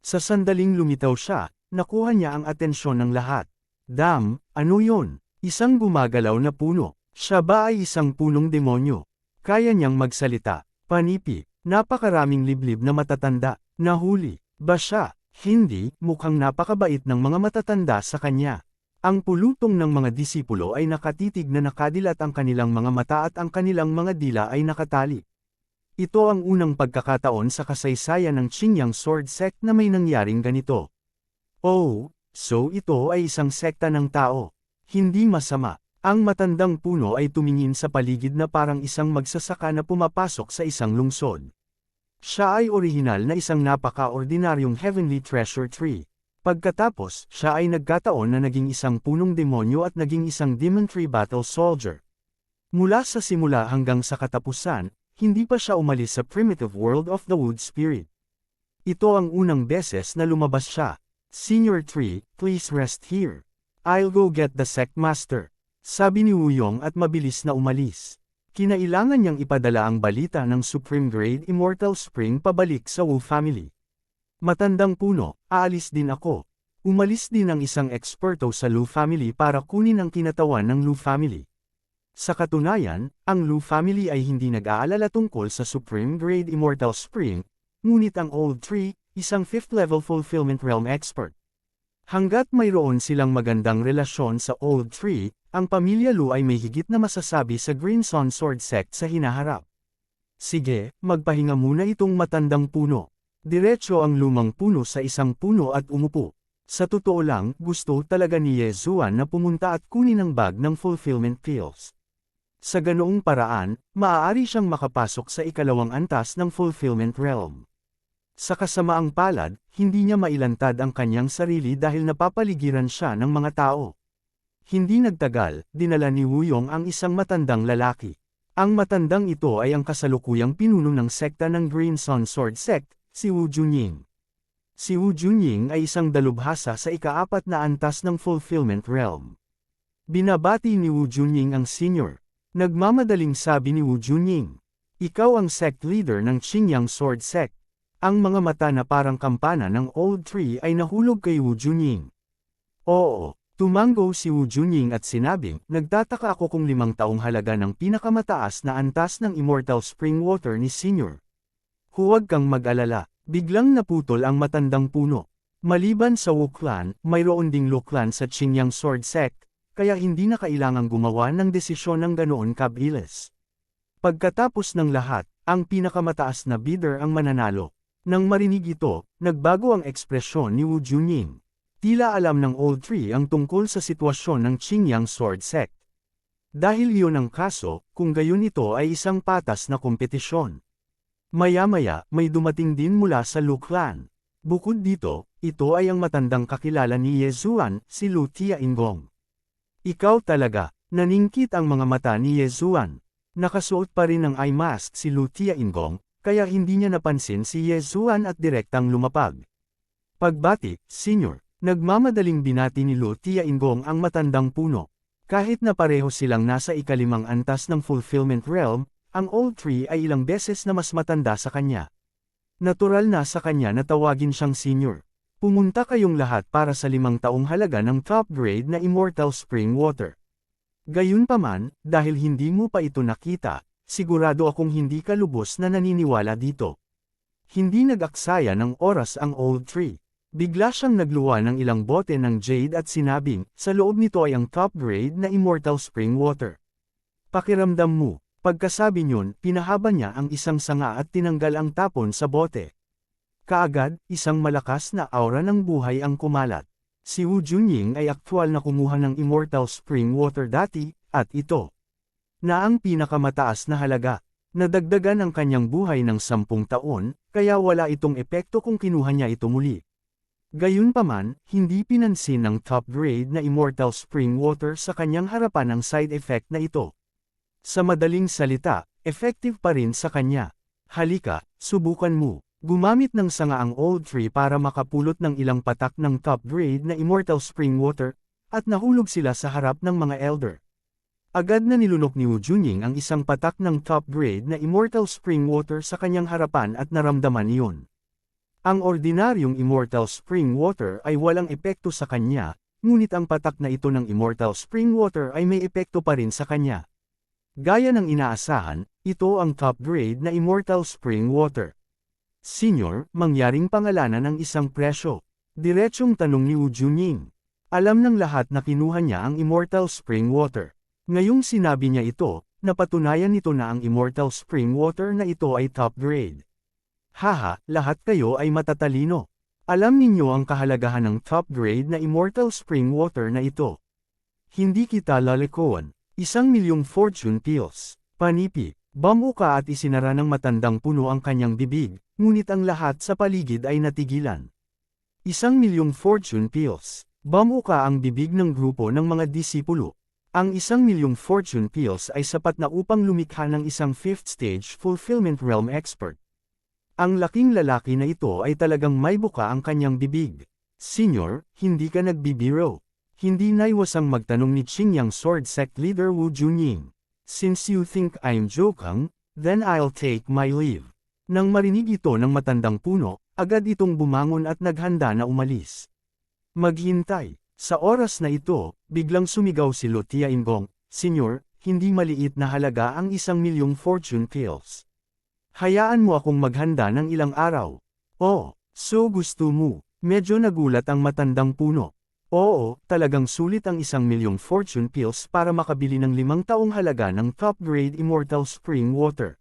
Sa sandaling lumitaw siya, nakuha niya ang atensyon ng lahat. Dam, ano yon? Isang gumagalaw na puno. Siya ba ay isang punong demonyo? Kaya niyang magsalita. Panipi, napakaraming liblib na matatanda. Nahuli ba siya? Hindi, mukhang napakabait ng mga matatanda sa kanya. Ang pulutong ng mga disipulo ay nakatitig na nakadilat ang kanilang mga mata at ang kanilang mga dila ay nakatali. Ito ang unang pagkakataon sa kasaysayan ng Qingyang Sword Sect na may nangyaring ganito. Oh, so ito ay isang sekta ng tao. Hindi masama. Ang matandang puno ay tumingin sa paligid na parang isang magsasaka na pumapasok sa isang lungsod. Siya ay orihinal na isang napaka-ordinaryong Heavenly Treasure Tree. Pagkatapos, siya ay nagkataon na naging isang punong demonyo at naging isang Demon Tree Battle Soldier. Mula sa simula hanggang sa katapusan, hindi pa siya umalis sa primitive world of the Wood Spirit. Ito ang unang beses na lumabas siya. Senior Tree, please rest here. I'll go get the Sect Master. Sabi ni Wuyong at mabilis na umalis. Kinailangan niyang ipadala ang balita ng Supreme Grade Immortal Spring pabalik sa Wu family. Matandang puno, aalis din ako. Umalis din ang isang eksperto sa Lu family para kunin ang kinatawan ng Lu family. Sa katunayan, ang Lu family ay hindi nag-aalala tungkol sa Supreme Grade Immortal Spring, ngunit ang Old Tree, isang 5th level Fulfillment Realm expert. Hanggat mayroon silang magandang relasyon sa Old Tree, ang pamilya Lu ay may higit na masasabi sa Green Sun Sword Sect sa hinaharap. Sige, magpahinga muna itong matandang puno. Diretso ang lumang puno sa isang puno at umupo. Sa totoo lang, gusto talaga ni Ye Zuan na pumunta at kunin ang bag ng fulfillment pills. Sa ganoong paraan, maaari siyang makapasok sa ikalawang antas ng fulfillment realm. Sa kasamaang palad, hindi niya mailantad ang kanyang sarili dahil napapaligiran siya ng mga tao. Hindi nagtagal, dinala ni Wuyong ang isang matandang lalaki. Ang matandang ito ay ang kasalukuyang pinuno ng sekta ng Green Sun Sword Sect, si Wu Junying. Si Wu Junying ay isang dalubhasa sa ika-4 na antas ng Fulfillment Realm. Binabati ni Wu Junying ang senior. Nagmamadaling sabi ni Wu Junying, "Ikaw ang sect leader ng Qingyang Sword Sect." Ang mga mata na parang kampana ng Old Tree ay nahulog kay Wu Junying. Oo, tumango si Wu Junying at sinabing, "Nagtataka ako kung 5 taong halaga ng pinakamataas na antas ng Immortal Spring Water ni Senior. Huwag kang mag-alala." Biglang naputol ang matandang puno. Maliban sa Wu Clan, mayroon ding Lu Clan sa Qingyang Sword Sect, kaya hindi na kailangang gumawa ng desisyon ng ganoon kabilis. Pagkatapos ng lahat, ang pinakamataas na bidder ang mananalo. Nang marinig ito, nagbago ang ekspresyon ni Wu Junying. Tila alam ng Old Tree ang tungkol sa sitwasyon ng Qingyang Sword Sect. Dahil iyon ang kaso, kung gayon ito ay isang patas na kompetisyon. Maya-maya, may dumating din mula sa Lu Clan. Bukod dito, ito ay ang matandang kakilala ni Ye Zuan, si Lu Tiaingong. Ikaw talaga, naningkit ang mga mata ni Ye Zuan. Nakasuot pa rin ng eye mask si Lu Tiaingong, kaya hindi niya napansin si Ye Zuan at direktang lumapag. Pagbati, Senior, nagmamadaling binati ni Lu Tiaingong ang matandang puno. Kahit na pareho silang nasa ika-5 antas ng Fulfillment Realm, ang Old Tree ay ilang beses na mas matanda sa kanya. Natural na sa kanya na tawagin siyang senior. Pumunta kayong lahat para sa 5 taong halaga ng top grade na Immortal Spring Water. Gayunpaman, dahil hindi mo pa ito nakita, sigurado akong hindi ka lubos na naniniwala dito. Hindi nag-aksaya ng oras ang Old Tree. Bigla siyang nagluwa ng ilang bote ng jade at sinabing, sa loob nito ay ang top grade na Immortal Spring Water. Pakiramdam mo. Pagkasabi niyon, pinahaba niya ang isang sanga at tinanggal ang tapon sa bote. Kaagad, isang malakas na aura ng buhay ang kumalat. Si Wu Junying ay aktwal na kumuha ng Immortal Spring Water dati, at ito na ang pinakamataas na halaga. Nadagdagan ang kanyang buhay ng 10 taon, kaya wala itong epekto kung kinuha niya ito muli. Gayunpaman, hindi pinansin ng top grade na Immortal Spring Water sa kanyang harapan ang side effect na ito. Sa madaling salita, effective pa rin sa kanya. Halika, subukan mo. Gumamit ng sanga ang Old Tree para makapulot ng ilang patak ng top grade na Immortal Spring Water, at nahulog sila sa harap ng mga elder. Agad na nilunok ni Wu Junying ang isang patak ng top grade na Immortal Spring Water sa kanyang harapan at naramdaman iyon. Ang ordinaryong Immortal Spring Water ay walang epekto sa kanya, ngunit ang patak na ito ng Immortal Spring Water ay may epekto pa rin sa kanya. Gaya ng inaasahan, ito ang top grade na Immortal Spring Water. Senior, mangyaring pangalanan ng isang presyo. Diretsong tanong ni Wu Junying. Alam ng lahat na kinuha niya ang Immortal Spring Water. Ngayong sinabi niya ito, napatunayan nito na ang Immortal Spring Water na ito ay top grade. Haha, lahat kayo ay matatalino. Alam ninyo ang kahalagahan ng top grade na Immortal Spring Water na ito. Hindi kita lalikoan. 1,000,000 fortune pills. Panipi. Bamuka at isinara ng matandang puno ang kanyang bibig, ngunit ang lahat sa paligid ay natigilan. 1,000,000 fortune pills. Bamuka ang bibig ng grupo ng mga disipulo. Ang 1,000,000 fortune pills ay sapat na upang lumikha ng isang 5th stage fulfillment realm expert. Ang laking lalaki na ito ay talagang may buka ang kanyang bibig. Senior, hindi ka nagbibiro. Hindi naiwasang magtanong ni Qingyang Sword Sect Leader Wu Junying. Since you think I'm joking, then I'll take my leave. Nang marinig ito ng matandang puno, agad itong bumangon at naghanda na umalis. Maghintay. Sa oras na ito, biglang sumigaw si Lu Tiaingong, "Senyor, hindi maliit na halaga ang 1,000,000 fortune pills. Hayaan mo akong maghanda ng ilang araw." "Oh, so gusto mo?" Medyo nagulat ang matandang puno. Oo, talagang sulit ang 1,000,000 fortune pills para makabili ng 5 taong halaga ng top-grade Immortal Spring Water.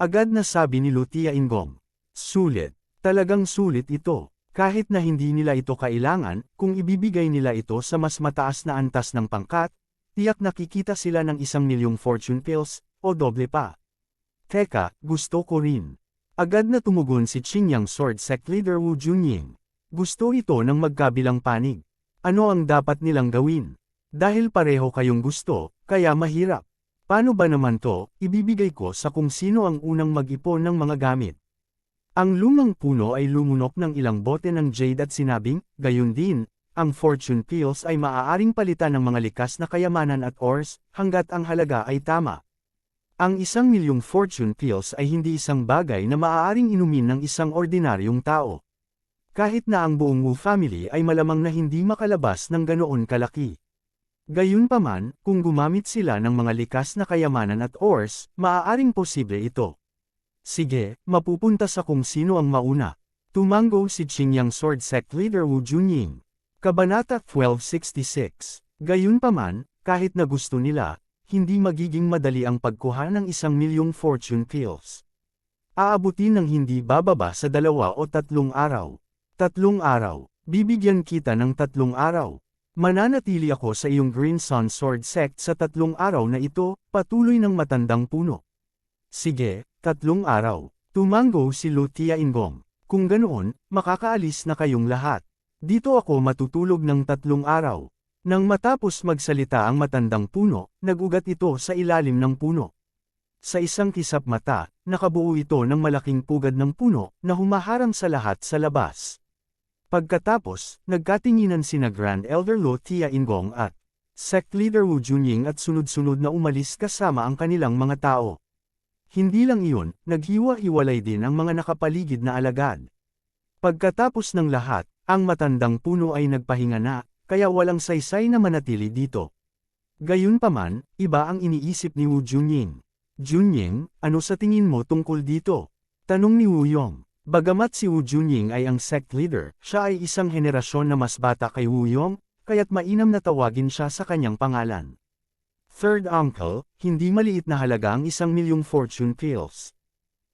Agad na sabi ni Lu Tiaingong. Sulit. Talagang sulit ito. Kahit na hindi nila ito kailangan, kung ibibigay nila ito sa mas mataas na antas ng pangkat, tiyak nakikita sila ng 1,000,000 fortune pills, o doble pa. Teka, gusto ko rin. Agad na tumugon si Qingyang Sword Sect Leader Wu Junying. Gusto ito ng magkabilang panig. Ano ang dapat nilang gawin? Dahil pareho kayong gusto, kaya mahirap. Paano ba naman to? Ibibigay ko sa kung sino ang unang mag-ipon ng mga gamit. Ang lumang puno ay lumunok ng ilang bote ng jade at sinabing, gayon din, ang fortune pills ay maaaring palitan ng mga likas na kayamanan at ores, hanggat ang halaga ay tama. Ang 1,000,000 fortune pills ay hindi isang bagay na maaaring inumin ng isang ordinaryong tao. Kahit na ang buong Wu family ay malamang na hindi makalabas ng ganoon kalaki. Gayunpaman, kung gumamit sila ng mga likas na kayamanan at ores, maaaring posible ito. Sige, mapupunta sa kung sino ang mauna. Tumango si Qingyang Sword Sect Leader Wu Junying. Kabanata 1266. Gayunpaman, kahit na gusto nila, hindi magiging madali ang pagkuha ng 1,000,000 fortune pills. Aabutin ng hindi bababa sa 2 o 3 araw. 3 araw. Bibigyan kita ng 3 araw. Mananatili ako sa iyong Green Sun Sword Sect sa 3 araw na ito, patuloy ng matandang puno. Sige, 3 araw. Tumango si Lu Tiaingong. Kung ganoon, makakaalis na kayong lahat. Dito ako matutulog ng 3 araw. Nang matapos magsalita ang matandang puno, nagugat ito sa ilalim ng puno. Sa isang kisap mata, nakabuo ito ng malaking pugad ng puno na humaharang sa lahat sa labas. Pagkatapos, nagkatinginan sina Grand Elder Lu Tiaingong at Sect Leader Wu Junying at sunod-sunod na umalis kasama ang kanilang mga tao. Hindi lang iyon, naghiwa-hiwalay din ang mga nakapaligid na alagad. Pagkatapos ng lahat, ang matandang puno ay nagpahinga na, kaya walang saysay na manatili dito. Gayunpaman, iba ang iniisip ni Wu Junying. Junying, ano sa tingin mo tungkol dito? Tanong ni Wu Yong. Bagamat si Wu Junying ay ang sect leader, siya ay isang henerasyon na mas bata kay Wu Yong, kaya't mainam na tawagin siya sa kanyang pangalan. Third uncle, hindi maliit na halaga ang 1,000,000 fortune pills.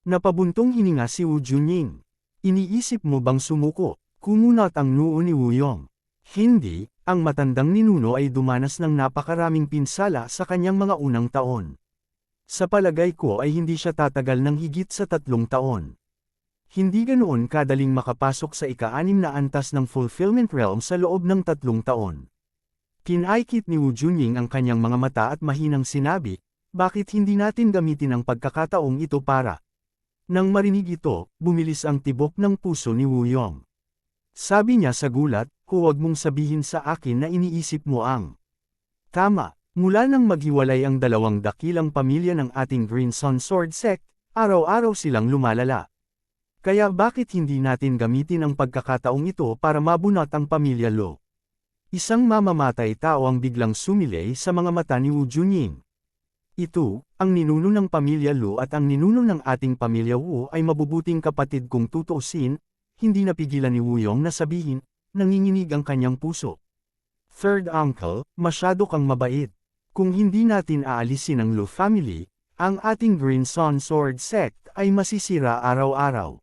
Napabuntong hininga si Wu Junying. Iniisip mo bang sumuko? Kumunat ang noo ni Wu Yong. Hindi, ang matandang ninuno ay dumanas ng napakaraming pinsala sa kanyang mga unang taon. Sa palagay ko ay hindi siya tatagal ng higit sa 3 taon. Hindi ganoon kadaling makapasok sa ika-6 na antas ng fulfillment realm sa loob ng 3 taon. Kinaikit ni Wu Junying ang kanyang mga mata at mahinang sinabi, bakit hindi natin gamitin ang pagkakataong ito para? Nang marinig ito, bumilis ang tibok ng puso ni Wu Yong. Sabi niya sa gulat, huwag mong sabihin sa akin na iniisip mo ang tama. Mula nang maghiwalay ang 2 dakilang pamilya ng ating Green Sun Sword Sect, araw-araw silang lumalala. Kaya bakit hindi natin gamitin ang pagkakataong ito para mabunot ang pamilya Lo? Isang mamamatay tao ang biglang sumilay sa mga mata ni Wu Junying. Ito, ang ninuno ng pamilya Lu at ang ninuno ng ating pamilya Wu ay mabubuting kapatid kung tutuusin, hindi napigilan ni Wu Yong na sabihin, nanginginig ang kanyang puso. Third uncle, masyado kang mabait. Kung hindi natin aalisin ang Lu family, ang ating Green Sun Sword Sect ay masisira araw-araw.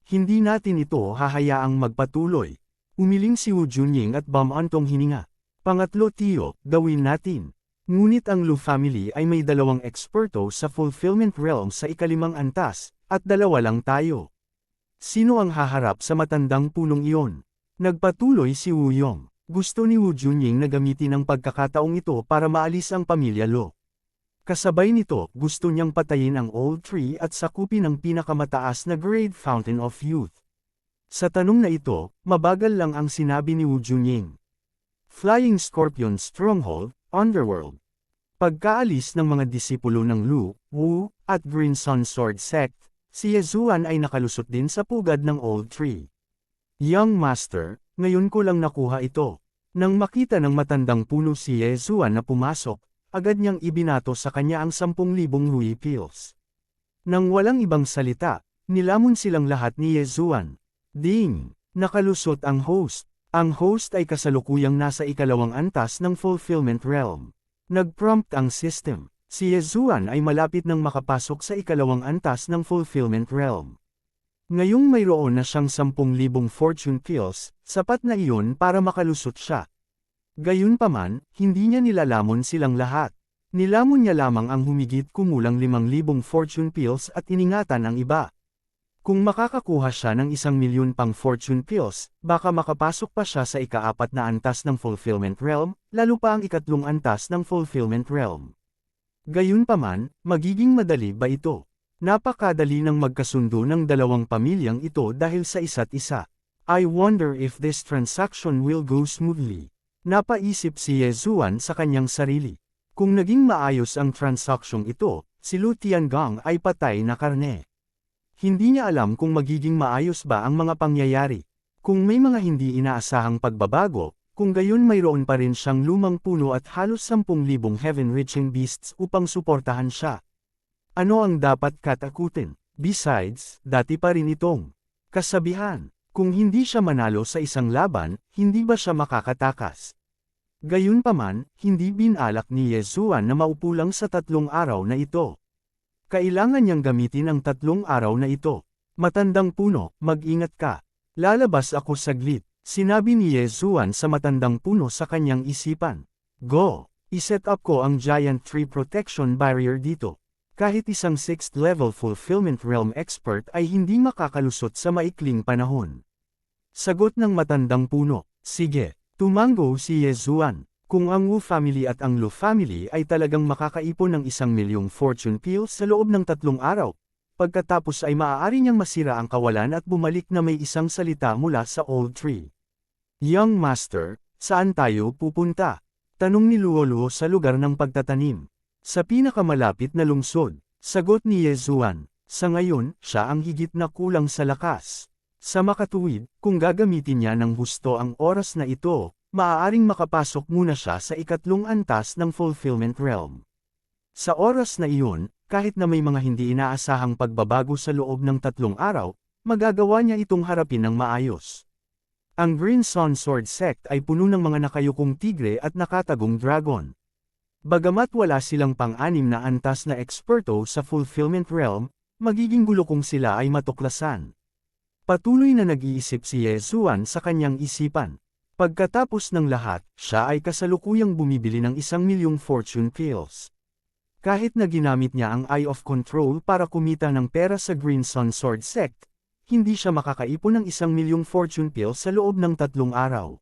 Hindi natin ito hahayaang magpatuloy. Umiling si Wu Junying at bumantong hininga. Pangatlo tiyo, gawin natin. Ngunit ang Lu family ay may 2 eksperto sa fulfillment realm sa ika-5 antas, at 2 lang tayo. Sino ang haharap sa matandang punong iyon? Nagpatuloy si Wu Yong. Gusto ni Wu Junying na gamitin ang pagkakataong ito para maalis ang pamilya Lo. Kasabay nito, gusto niyang patayin ang old tree at sakupin ang pinakamataas na grade Fountain of Youth. Sa tanong na ito, mabagal lang ang sinabi ni Wu Junying. Flying Scorpion Stronghold, Underworld. Pagkaalis ng mga disipulo ng Lu, Wu, at Green Sun Sword Sect, si Yezuan ay nakalusot din sa pugad ng old tree. Young Master, ngayon ko lang nakuha ito. Nang makita ng matandang puno si Yezuan na pumasok, agad niyang ibinato sa kanya ang 10,000 Hui pills. Nang walang ibang salita, nilamon silang lahat ni Yezuan. Ding! Nakalusot ang host. Ang host ay kasalukuyang nasa ika-2 antas ng fulfillment realm. Nag-prompt ang system. Si Yezuan ay malapit nang makapasok sa ika-2 antas ng fulfillment realm. Ngayong mayroon na siyang 10,000 fortune pills, sapat na iyon para makalusot siya. Gayunpaman, hindi niya nilalamon silang lahat. Nilamon niya lamang ang humigit kumulang 5,000 fortune pills at iningatan ang iba. Kung makakakuha siya ng 1,000,000 pang fortune pills, baka makapasok pa siya sa ika-4 na antas ng fulfillment realm, lalo pa ang ika-3 antas ng fulfillment realm. Gayunpaman, magiging madali ba ito? Napakadali ng magkasundo ng dalawang pamilyang ito dahil sa isa't isa. I wonder if this transaction will go smoothly. Napaisip si Yezuan sa kanyang sarili. Kung naging maayos ang transaksyong ito, si Lu Tiangang ay patay na karne. Hindi niya alam kung magiging maayos ba ang mga pangyayari. Kung may mga hindi inaasahang pagbabago, kung gayon mayroon pa rin siyang lumang puno at halos 10,000 heaven-reaching beasts upang suportahan siya. Ano ang dapat katakutin? Besides, dati pa rin itong kasabihan. Kung hindi siya manalo sa isang laban, hindi ba siya makakatakas? Gayunpaman, hindi binalak ni Yezuan na maupo lang sa 3 araw na ito. Kailangan niyang gamitin ang 3 araw na ito. Matandang puno, mag-ingat ka. Lalabas ako saglit, sinabi ni Yezuan sa matandang puno sa kanyang isipan. Go! I-set up ko ang giant tree protection barrier dito. Kahit isang 6th level fulfillment realm expert ay hindi makakalusot sa maikling panahon. Sagot ng matandang puno, sige, tumango si Yezuan. Kung ang Wu family at ang Lu family ay talagang makakaipon ng 1,000,000 fortune pills sa loob ng 3 araw, pagkatapos ay maaari niyang masira ang kawalan at bumalik na may isang salita mula sa old tree. Young Master, saan tayo pupunta? Tanong ni Luo sa lugar ng pagtatanim. Sa pinakamalapit na lungsod, sagot ni Yezuan, sa ngayon, siya ang higit na kulang sa lakas. Sa makatuwid, kung gagamitin niya ng husto ang oras na ito, maaaring makapasok muna siya sa 3 antas ng fulfillment realm. Sa oras na iyon, kahit na may mga hindi inaasahang pagbabago sa loob ng 3 araw, magagawa niya itong harapin ng maayos. Ang Green Sun Sword Sect ay puno ng mga nakayukong tigre at nakatagong dragon. Bagamat wala silang pang-anim na antas na eksperto sa fulfillment realm, magiging gulo kung sila ay matuklasan. Patuloy na nag-iisip si Yezuan sa kanyang isipan. Pagkatapos ng lahat, siya ay kasalukuyang bumibili ng 1,000,000 fortune pills. Kahit na ginamit niya ang Eye of Control para kumita ng pera sa Green Sun Sword Sect, hindi siya makakaipon ng 1,000,000 fortune pills sa loob ng 3 araw.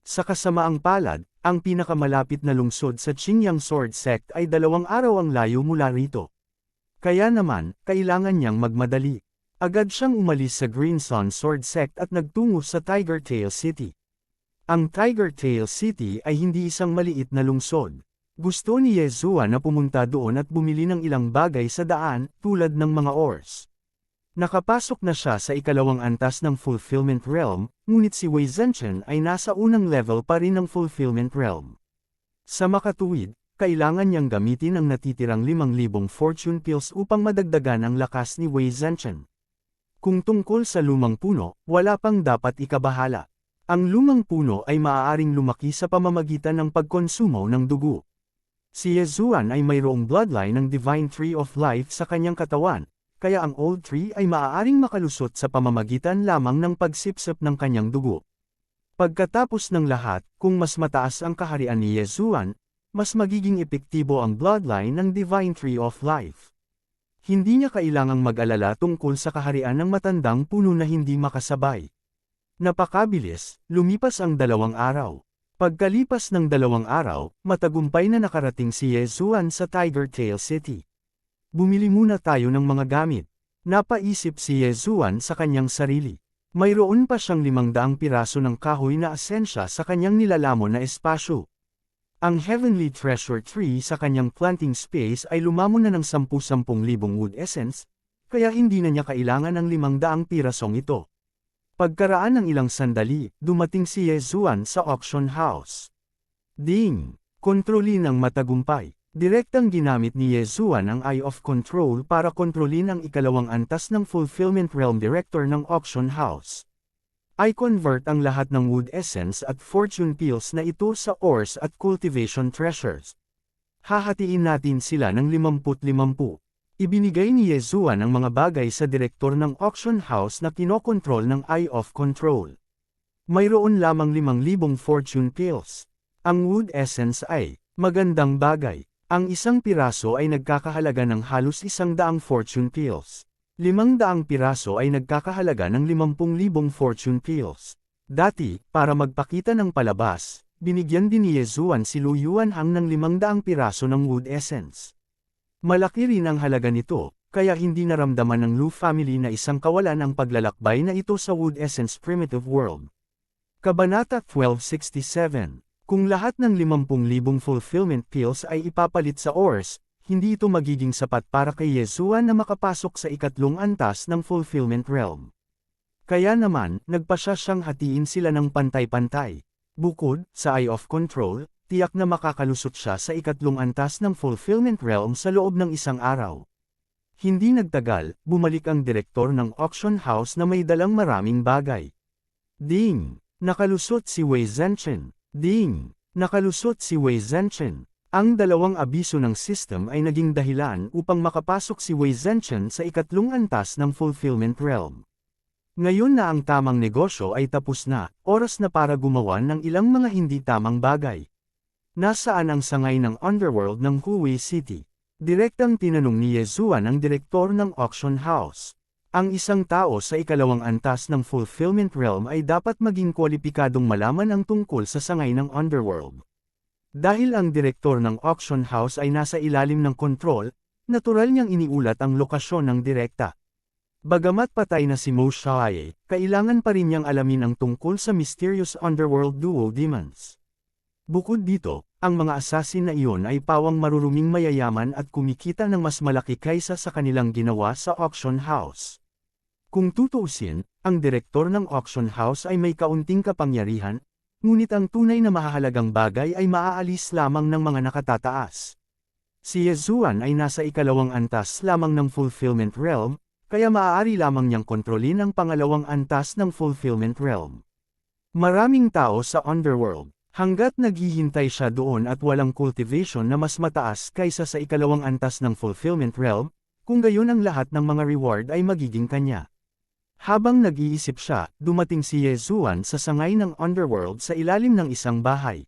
Sa kasamaang palad, ang pinakamalapit na lungsod sa Qingyang Sword Sect ay 2 araw ang layo mula rito. Kaya naman, kailangan niyang magmadali. Agad siyang umalis sa Green Sun Sword Sect at nagtungo sa Tiger Tail City. Ang Tiger Tail City ay hindi isang maliit na lungsod. Gusto ni Yezuan na pumunta doon at bumili ng ilang bagay sa daan, tulad ng mga ores. Nakapasok na siya sa 2nd antas ng Fulfillment Realm, ngunit si Wei Zhenchen ay nasa unang level pa rin ng Fulfillment Realm. Sa makatuwid, kailangan niyang gamitin ang natitirang 5,000 fortune pills upang madagdagan ang lakas ni Wei Zhenchen. Kung tungkol sa lumang puno, wala pang dapat ikabahala. Ang lumang puno ay maaaring lumaki sa pamamagitan ng pagkonsumo ng dugo. Si Yezuan ay mayroong bloodline ng Divine Tree of Life sa kanyang katawan, kaya ang old tree ay maaaring makalusot sa pamamagitan lamang ng pagsipsip ng kanyang dugo. Pagkatapos ng lahat, kung mas mataas ang kaharian ni Yezuan, mas magiging epektibo ang bloodline ng Divine Tree of Life. Hindi niya kailangang mag-alala tungkol sa kaharian ng matandang puno na hindi makasabay. Napakabilis, lumipas ang 2 araw. Pagkalipas ng 2 araw, matagumpay na nakarating si Yezuan sa Tiger Tail City. Bumili muna tayo ng mga gamit. Napaisip si Yezuan sa kanyang sarili. Mayroon pa siyang 500 piraso ng kahoy na asensya sa kanyang nilalamon na espasyo. Ang Heavenly Treasure Tree sa kanyang planting space ay lumamon na ng 10,000 wood essence, kaya hindi na niya kailangan ng 500 pirasong ito. Pagkaraan ng ilang sandali, dumating si Yezuan sa auction house. Ding! Kontrolin ang matagumpay. Direktang ginamit ni Yezuan ang Eye of Control para kontrolin ang 2nd antas ng Fulfillment Realm Director ng auction house. I-convert ang lahat ng wood essence at fortune pills na ito sa ores at cultivation treasures. Hahatiin natin sila ng 50-50. Ibinigay ni Yezuan ang mga bagay sa direktor ng auction house na kinokontrol ng Eye of Control. Mayroon lamang 5,000 fortune pills. Ang wood essence ay magandang bagay. Ang isang piraso ay nagkakahalaga ng halos 100 fortune pills. 500 piraso ay nagkakahalaga ng 50,000 fortune pills. Dati, para magpakita ng palabas, binigyan din ni Yezuan si Lu Yuanhang ng 500 piraso ng wood essence. Malaki rin ang halaga nito, kaya hindi naramdaman ng Lu family na isang kawalan ang paglalakbay na ito sa Wood Essence Primitive World. Kabanata 1267. Kung lahat ng 50,000 fulfillment pills ay ipapalit sa ores, hindi ito magiging sapat para kay Yeshua na makapasok sa ikatlong antas ng fulfillment realm. Kaya naman, nagpasya siyang hatiin sila ng pantay-pantay. Bukod sa Eye of Control, tiyak na makakalusot siya sa ikatlong antas ng fulfillment realm sa loob ng isang araw. Hindi nagtagal, bumalik ang direktor ng auction house na may dalang maraming bagay. Ding! Nakalusot si Wei Zhenchen. Ding! Nakalusot si Wei Zhenchen. Ang dalawang abiso ng system ay naging dahilan upang makapasok si Wei Zhenchen sa ikatlong antas ng fulfillment realm. Ngayon na ang tamang negosyo ay tapos na, oras na para gumawa ng ilang mga hindi tamang bagay. Nasaan ang sangay ng underworld ng Huwei City? Direktang tinanong ni Yezuan ang direktor ng auction house. Ang isang tao sa ikalawang antas ng fulfillment realm ay dapat maging kwalipikadong malaman ang tungkol sa sangay ng underworld. Dahil ang direktor ng auction house ay nasa ilalim ng kontrol, natural niyang iniulat ang lokasyon ng direkta. Bagamat patay na si Mo Xiaoye, kailangan pa rin niyang alamin ang tungkol sa mysterious underworld duo demons. Bukod dito, ang mga assassin na iyon ay pawang maruruming mayayaman at kumikita ng mas malaki kaysa sa kanilang ginawa sa auction house. Kung tutuusin, ang direktor ng auction house ay may kaunting kapangyarihan, ngunit ang tunay na mahahalagang bagay ay maaalis lamang ng mga nakatataas. Si Yezuan ay nasa ikalawang antas lamang ng fulfillment realm, kaya maaari lamang niyang kontrolin ang pangalawang antas ng fulfillment realm. Maraming tao sa underworld. Hanggat naghihintay siya doon at walang cultivation na mas mataas kaysa sa ikalawang antas ng fulfillment realm, kung gayon ang lahat ng mga reward ay magiging kanya. Habang nag-iisip siya, dumating si Yezuan sa sangay ng underworld sa ilalim ng isang bahay.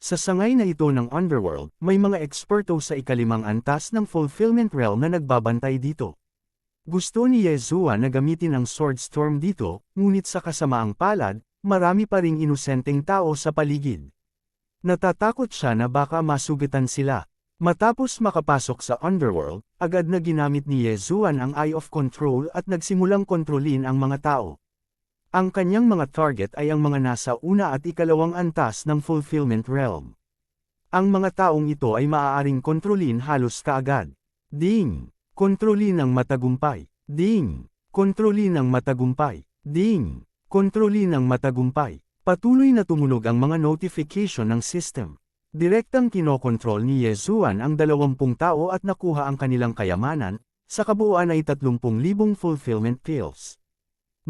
Sa sangay na ito ng underworld, may mga eksperto sa ikalimang antas ng fulfillment realm na nagbabantay dito. Gusto ni Yezuan na gamitin ang sword storm dito, ngunit sa kasamaang palad, marami pa ring inosenteng tao sa paligid. Natatakot siya na baka masugatan sila. Matapos makapasok sa underworld, agad na ginamit ni Yezuan ang Eye of Control at nagsimulang kontrolin ang mga tao. Ang kanyang mga target ay ang mga nasa una at ikalawang antas ng fulfillment realm. Ang mga taong ito ay maaaring kontrolin halos kaagad. Ding! Kontrolin ng matagumpay. Ding! Kontrolin ng matagumpay. Ding! Kontrolin ng matagumpay. Patuloy na tumunog ang mga notification ng system. Direktang kinokontrol ni Yezuan ang 20 tao at nakuha ang kanilang kayamanan, sa kabuuan ay 30,000 fulfillment pills.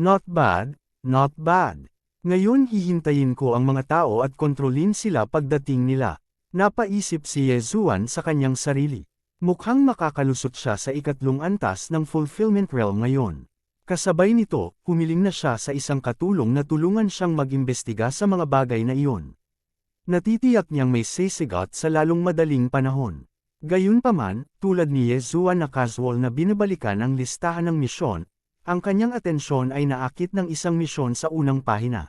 Not bad, not bad. Ngayon hihintayin ko ang mga tao at kontrolin sila pagdating nila. Napaisip si Yezuan sa kanyang sarili. Mukhang makakalusot siya sa ikatlong antas ng fulfillment realm ngayon. Kasabay nito, humiling na siya sa isang katulong na tulungan siyang mag-imbestiga sa mga bagay na iyon. Natitiyak niyang may sisigat sa lalong madaling panahon. Gayunpaman, tulad ni Yezuan na casual na binabalikan ang listahan ng misyon, ang kanyang atensyon ay naakit ng isang misyon sa unang pahina.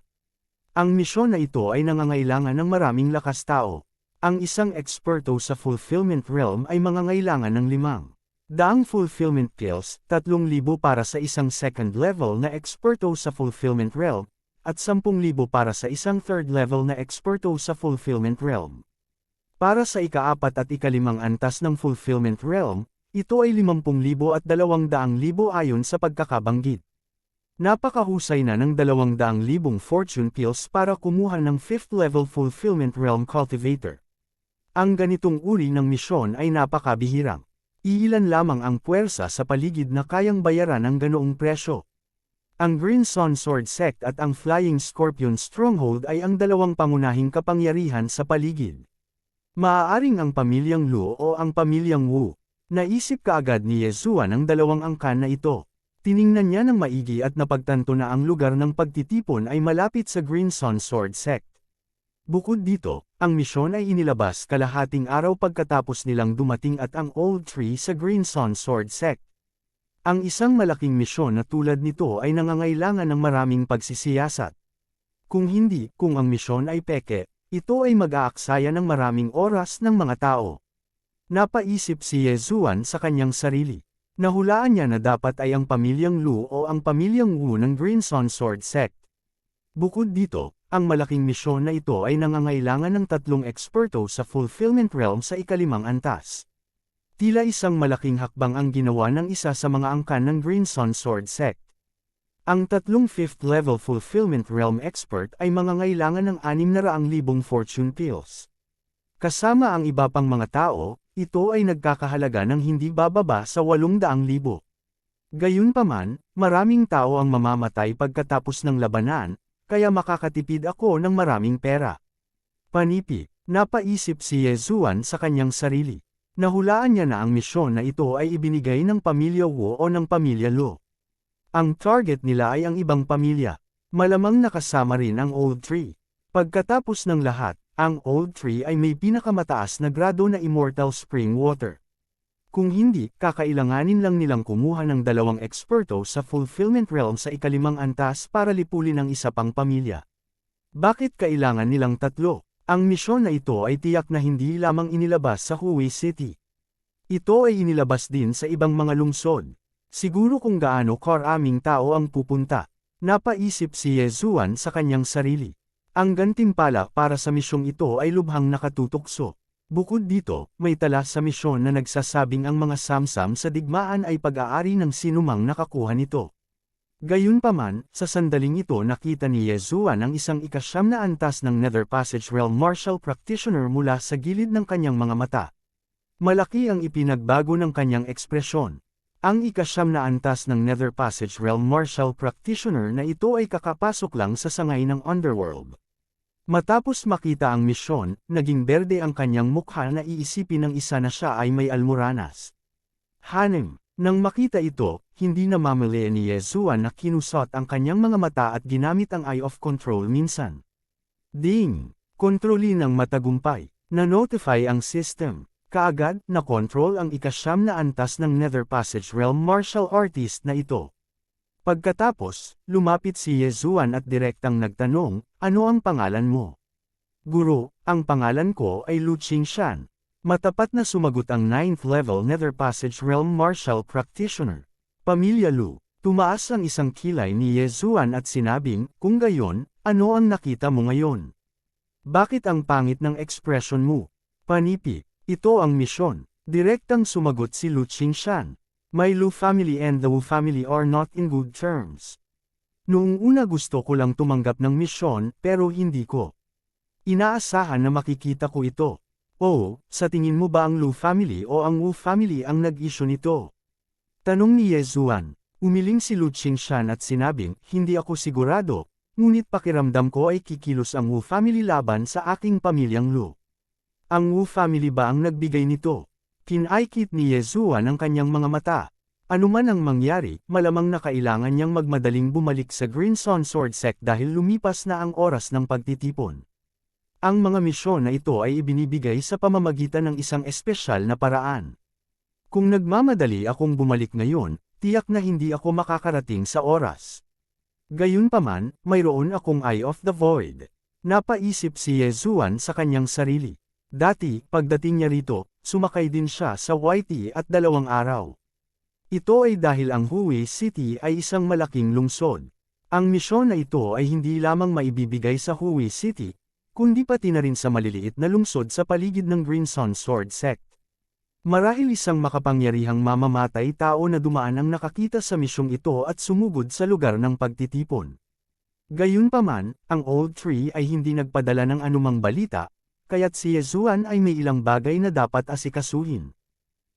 Ang misyon na ito ay nangangailangan ng maraming lakas tao. Ang isang eksperto sa fulfillment realm ay mangangailangan ng 5,000 fulfillment pills, 3,000 para sa isang second level na eksperto sa fulfillment realm, at 10,000 para sa isang third level na eksperto sa fulfillment realm. Para sa ika-4 at ika-5 antas ng fulfillment realm, ito ay 50,000 at 200,000 ayon sa pagkakabanggit. Napakahusay na ng 200,000 fortune pills para kumuha ng 5th level fulfillment realm cultivator. Ang ganitong uri ng misyon ay napakabihirang. Iilan lamang ang puwersa sa paligid na kayang bayaran ang ganoong presyo. Ang Green Sun Sword Sect at ang Flying Scorpion Stronghold ay ang dalawang pangunahing kapangyarihan sa paligid. Maaaring ang pamilyang Lu o ang pamilyang Wu. Naisip kaagad ni Yezuan ang dalawang angkan na ito. Tiningnan niya ng maigi at napagtanto na ang lugar ng pagtitipon ay malapit sa Green Sun Sword Sect. Bukod dito, ang misyon ay inilabas kalahating araw pagkatapos nilang dumating at ang Old Tree sa Green Sun Sword Sect. Ang isang malaking misyon na tulad nito ay nangangailangan ng maraming pagsisiyasat. Kung ang misyon ay peke, ito ay mag-aaksaya ng maraming oras ng mga tao. Napaisip si Yezuan sa kanyang sarili. Nahulaan niya na dapat ay ang pamilyang Lu o ang pamilyang Wu ng Green Sun Sword Sect. Bukod dito, ang malaking misyon na ito ay nangangailangan ng 3 eksperto sa Fulfillment Realm sa ikalimang antas. Tila isang malaking hakbang ang ginawa ng isa sa mga angkan ng Green Sun Sword Sect. Ang 3 5th level Fulfillment Realm expert ay mangangailangan ng 600,000 fortune pills. Kasama ang iba pang mga tao, ito ay nagkakahalaga ng hindi bababa sa 800,000. Gayunpaman, maraming tao ang mamamatay pagkatapos ng labanan, kaya makakatipid ako ng maraming pera. Panipi, napaisip si Yezuan sa kanyang sarili. Nahulaan niya na ang misyon na ito ay ibinigay ng pamilya Wu o ng pamilya Lu. Ang target nila ay ang ibang pamilya. Malamang nakasama rin ang Old Tree. Pagkatapos ng lahat, ang Old Tree ay may pinakamataas na grado na Immortal Spring Water. Kung hindi, kakailanganin lang nilang kumuha ng 2 eksperto sa Fulfillment Realm sa ikalimang antas para lipulin ang isa pang pamilya. Bakit kailangan nilang 3? Ang misyon na ito ay tiyak na hindi lamang inilabas sa Huey City. Ito ay inilabas din sa ibang mga lungsod. Siguro kung gaano karaming tao ang pupunta. Napaisip si Yezuan sa kanyang sarili. Ang gantimpala para sa misyong ito ay lubhang nakatutukso. Bukod dito, may tala sa misyon na nagsasabing ang mga samsam sa digmaan ay pag-aari ng sinumang nakakuha nito. Gayunpaman, sa sandaling ito nakita ni Yezuan ang isang ika-9 na antas ng Nether Passage Realm Martial Practitioner mula sa gilid ng kanyang mga mata. Malaki ang ipinagbago ng kanyang ekspresyon. Ang ika-9 na antas ng Nether Passage Realm Martial Practitioner na ito ay kakapasok lang sa sangay ng Underworld. Matapos makita ang misyon, naging berde ang kanyang mukha na iisipin ng isa na siya ay may almoranas. Hanem, nang makita ito, hindi na mamali ni Yezuan na kinusot ang kanyang mga mata at ginamit ang Eye of Control minsan. Ding! Kontrolin ng matagumpay. Na-notify ang system. Kaagad, na-control ang ika-9 na antas ng Nether Passage Realm Martial Artist na ito. Pagkatapos, lumapit si Yezuan at direktang nagtanong, ano ang pangalan mo? Guro, ang pangalan ko ay Lu Qingshan. Matapat na sumagot ang 9th level Nether Passage Realm Martial Practitioner. Pamilya Lu, tumaas ang isang kilay ni Yezuan at sinabing, kung gayon, ano ang nakita mo ngayon? Bakit ang pangit ng ekspresyon mo? Panipi. Ito ang misyon. Direktang sumagot si Lu Qingshan. My Lu family and the Wu family are not in good terms. Noong una gusto ko lang tumanggap ng misyon pero hindi ko inaasahan na makikita ko ito. Oh, sa tingin mo ba ang Lu family o ang Wu family ang nag-issue nito? Tanong ni Yezuan. Umiling si Lu Qingshan at sinabing, hindi ako sigurado, ngunit pakiramdam ko ay kikilos ang Wu family laban sa aking pamilyang Lu. Ang Wu family ba ang nagbigay nito? Kinaikit ni Yezuan ang kanyang mga mata. Ano man ang mangyari, malamang na kailangan niyang magmadaling bumalik sa Green Sun Sword Sect dahil lumipas na ang oras ng pagtitipon. Ang mga misyon na ito ay ibinibigay sa pamamagitan ng isang espesyal na paraan. Kung nagmamadali akong bumalik ngayon, tiyak na hindi ako makakarating sa oras. Gayunpaman, mayroon akong Eye of the Void. Napaisip si Yezuan sa kanyang sarili. Dati, pagdating niya rito, sumakay din siya sa YT at 2 araw. Ito ay dahil ang Huey City ay isang malaking lungsod. Ang misyon na ito ay hindi lamang maibibigay sa Huey City, kundi pati na rin sa maliliit na lungsod sa paligid ng Green Sun Sword Sect. Marahil isang makapangyarihang mamamatay tao na dumaan ang nakakita sa misyong ito at sumugod sa lugar ng pagtitipon. Gayunpaman, ang Old Tree ay hindi nagpadala ng anumang balita, kaya't si Yezuan ay may ilang bagay na dapat asikasuhin.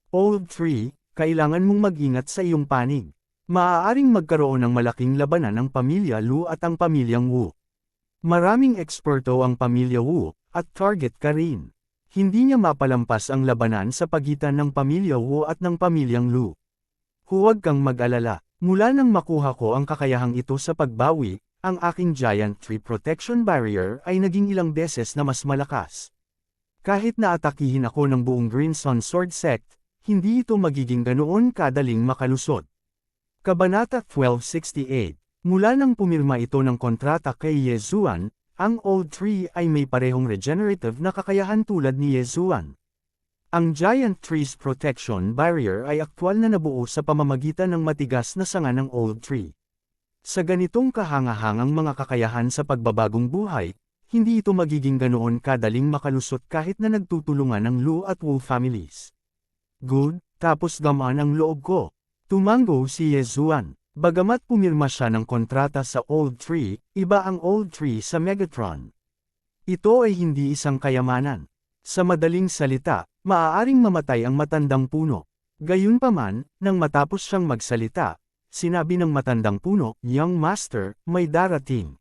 Old Tree, kailangan mong mag-ingat sa iyong panig. Maaaring magkaroon ng malaking labanan ang pamilya Lu at ang pamilyang Wu. Maraming eksperto ang pamilya Wu, at target ka rin. Hindi niya mapalampas ang labanan sa pagitan ng pamilya Wu at ng pamilyang Lu. Huwag kang mag-alala, mula nang makuha ko ang kakayahang ito sa pagbawi, ang aking Giant Tree Protection Barrier ay naging ilang beses na mas malakas. Kahit na atakihin ako ng buong Green Sun Sword Sect, hindi ito magiging ganoon kadaling makalusot. Kabanata 1268. Mula nang pumirma ito ng kontrata kay Yezuan, ang Old Tree ay may parehong regenerative na kakayahan tulad ni Yezuan. Ang Giant Tree's Protection Barrier ay aktwal na nabuo sa pamamagitan ng matigas na sanga ng old tree. Sa ganitong kahangahangang mga kakayahan sa pagbabagong buhay, hindi ito magiging ganoon kadaling makalusot kahit na nagtutulungan ang Lu at Wu families. Good, tapos gamaan ang loob ko. Tumango si Yezuan. Bagamat pumirma siya ng kontrata sa Old Tree, iba ang Old Tree sa Megatron. Ito ay hindi isang kayamanan. Sa madaling salita, maaaring mamatay ang matandang puno. Gayunpaman, nang matapos siyang magsalita, sinabi ng matandang puno, "Young Master, may darating."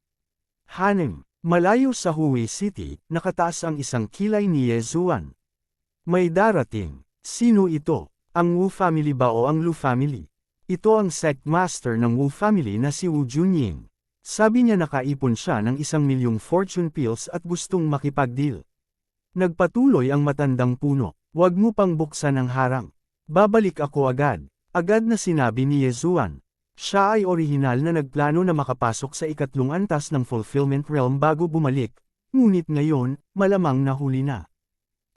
Hanem. Malayo sa Huey City, nakataas ang isang kilay ni Yezuan. May darating. Sino ito? Ang Wu family ba o ang Lu family? Ito ang sect master ng Wu family na si Wu Junying. Sabi niya nakaipon siya ng 1,000,000 fortune pills at gustong makipagdeal. Nagpatuloy ang matandang puno. Huwag mo pang buksan ang harang. Babalik ako agad. Agad na sinabi ni Yezuan. Siya ay orihinal na nagplano na makapasok sa ikatlong antas ng Fulfillment Realm bago bumalik, ngunit ngayon, malamang nahuli na.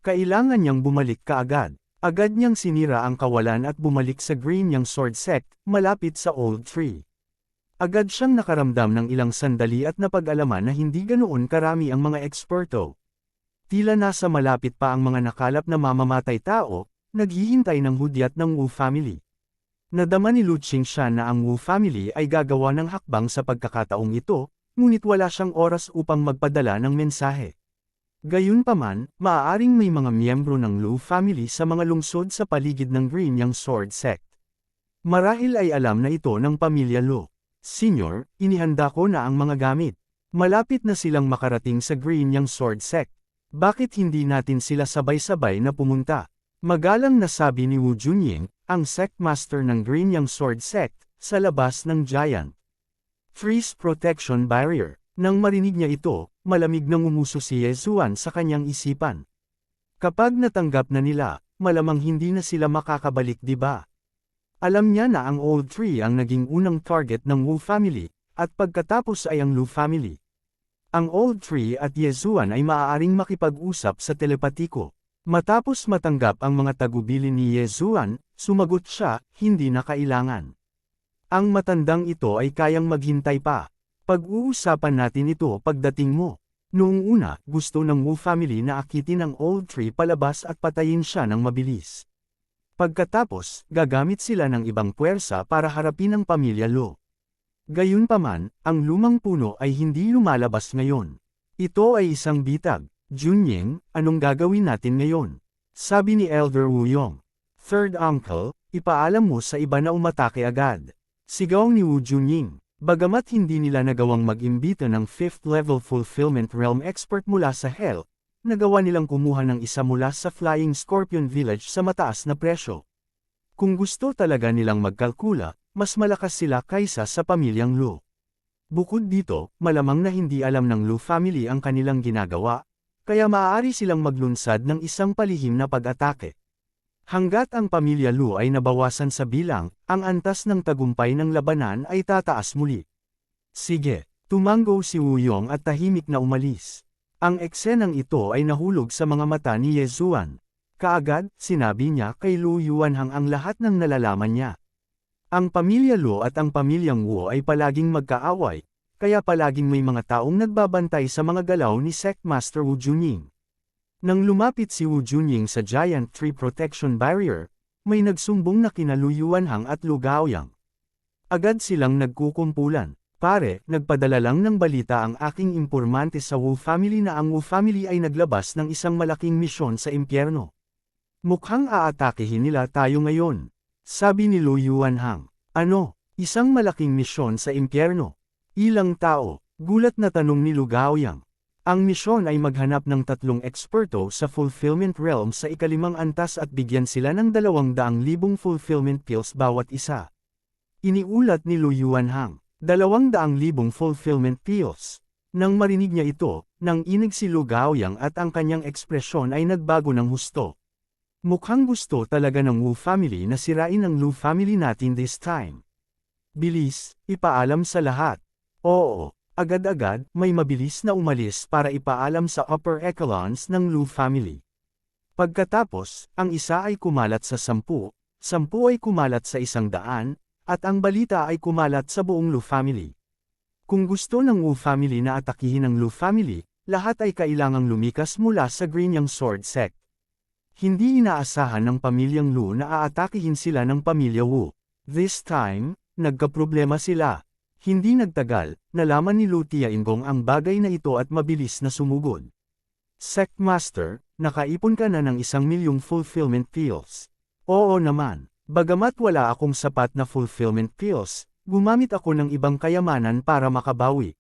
Kailangan niyang bumalik kaagad. Agad niyang sinira ang kawalan at bumalik sa Green Yang Sword Sect, malapit sa Old Tree. Agad siyang nakaramdam ng ilang sandali at napag-alaman na hindi ganoon karami ang mga eksperto. Tila nasa malapit pa ang mga nakalap na mamamatay tao, naghihintay ng hudyat ng Wu family. Nadama ni Lu Qingshan na ang Wu family ay gagawa ng hakbang sa pagkakataong ito, ngunit wala siyang oras upang magpadala ng mensahe. Gayunpaman, maaaring may mga miyembro ng Lu family sa mga lungsod sa paligid ng Green Yang Sword Sect. Marahil ay alam na ito ng pamilya Lu. Senior, inihanda ko na ang mga gamit. Malapit na silang makarating sa Green Yang Sword Sect. Bakit hindi natin sila sabay-sabay na pumunta? Magalang na sabi ni Wu Junying, ang sect master ng Green Yang Sword Sect, sa labas ng Giant Tree's Protection Barrier. Nang marinig niya ito, malamig nang umuso si Yezuan sa kanyang isipan. Kapag natanggap na nila, malamang hindi na sila makakabalik, di ba? Alam niya na ang Old Tree ang naging unang target ng Wu family, at pagkatapos ay ang Lu family. Ang Old Tree at Yezuan ay maaaring makipag-usap sa telepatiko. Matapos matanggap ang mga tagubilin ni Yezuan, sumagot siya, hindi na kailangan. Ang matandang ito ay kayang maghintay pa. Pag-uusapan natin ito pagdating mo. Noong una, gusto ng Wu family na akitin ang Old Tree palabas at patayin siya ng mabilis. Pagkatapos, gagamit sila ng ibang puwersa para harapin ang pamilya Lu. Gayunpaman, ang lumang puno ay hindi lumalabas ngayon. Ito ay isang bitag. Junying, anong gagawin natin ngayon? Sabi ni Elder Wu Yong. Third uncle, ipaalam mo sa iba na umatake agad. Sigaw ni Wu Junying. Bagamat hindi nila nagawang mag-imbita ng 5th level Fulfillment Realm expert mula sa Hell, nagawa nilang kumuha ng isa mula sa Flying Scorpion Village sa mataas na presyo. Kung gusto talaga nilang magkalkula, mas malakas sila kaysa sa pamilyang Lu. Bukod dito, malamang na hindi alam ng Lu family ang kanilang ginagawa, kaya maaari silang maglunsad ng isang palihim na pag-atake. Hanggat ang pamilya Lu ay nabawasan sa bilang, ang antas ng tagumpay ng labanan ay tataas muli. Sige, tumango si Wu Yong at tahimik na umalis. Ang eksenang ito ay nahulog sa mga mata ni Yezuan. Kaagad, sinabi niya kay Lu Yuanhang ang lahat ng nalalaman niya. Ang pamilya Lu at ang pamilyang Wu ay palaging magkaaway, kaya palaging may mga taong nagbabantay sa mga galaw ni Sect Master Wu Junying. Nang lumapit si Wu Junying sa Giant Tree Protection Barrier, may nagsumbong na kina Lu Yuanhang at Lu Gaoyang. Agad silang nagkukumpulan. Pare, nagpadala lang ng balita ang aking impormante sa Wu family na ang Wu family ay naglabas ng isang malaking misyon sa impyerno. Mukhang aatakehin nila tayo ngayon. Sabi ni Lu Yuanhang. Ano? Isang malaking misyon sa impyerno? Ilang tao? Gulat na tanong ni Lu Gaoyang. Ang misyon ay maghanap ng 3 eksperto sa Fulfillment Realm sa ikalimang antas at bigyan sila ng 200,000 fulfillment pills bawat isa. Iniulat ni Lu Yuanhang. 200,000 fulfillment pills. Nang marinig niya ito, nang inig si Lu Gaoyang at ang kanyang ekspresyon ay nagbago ng husto. Mukhang gusto talaga ng Wu family na sirain ang Lu family natin this time. Bilis, ipaalam sa lahat. Oo, agad-agad, may mabilis na umalis para ipaalam sa upper echelons ng Lu family. Pagkatapos, ang isa ay kumalat sa 10, 10 ay kumalat sa 100, at ang balita ay kumalat sa buong Lu family. Kung gusto ng Wu family na atakihin ang Lu family, lahat ay kailangang lumikas mula sa Green Yang Sword Sect. Hindi inaasahan ng pamilyang Lu na aatakihin sila ng pamilya Wu. This time, nagkaproblema sila. Hindi nagtagal, nalaman ni Lu Tiainggong ang bagay na ito at mabilis na sumugod. Sect Master, nakaipon ka na ng 1,000,000 fulfillment pills. Oo naman, bagamat wala akong sapat na fulfillment pills, gumamit ako ng ibang kayamanan para makabawi.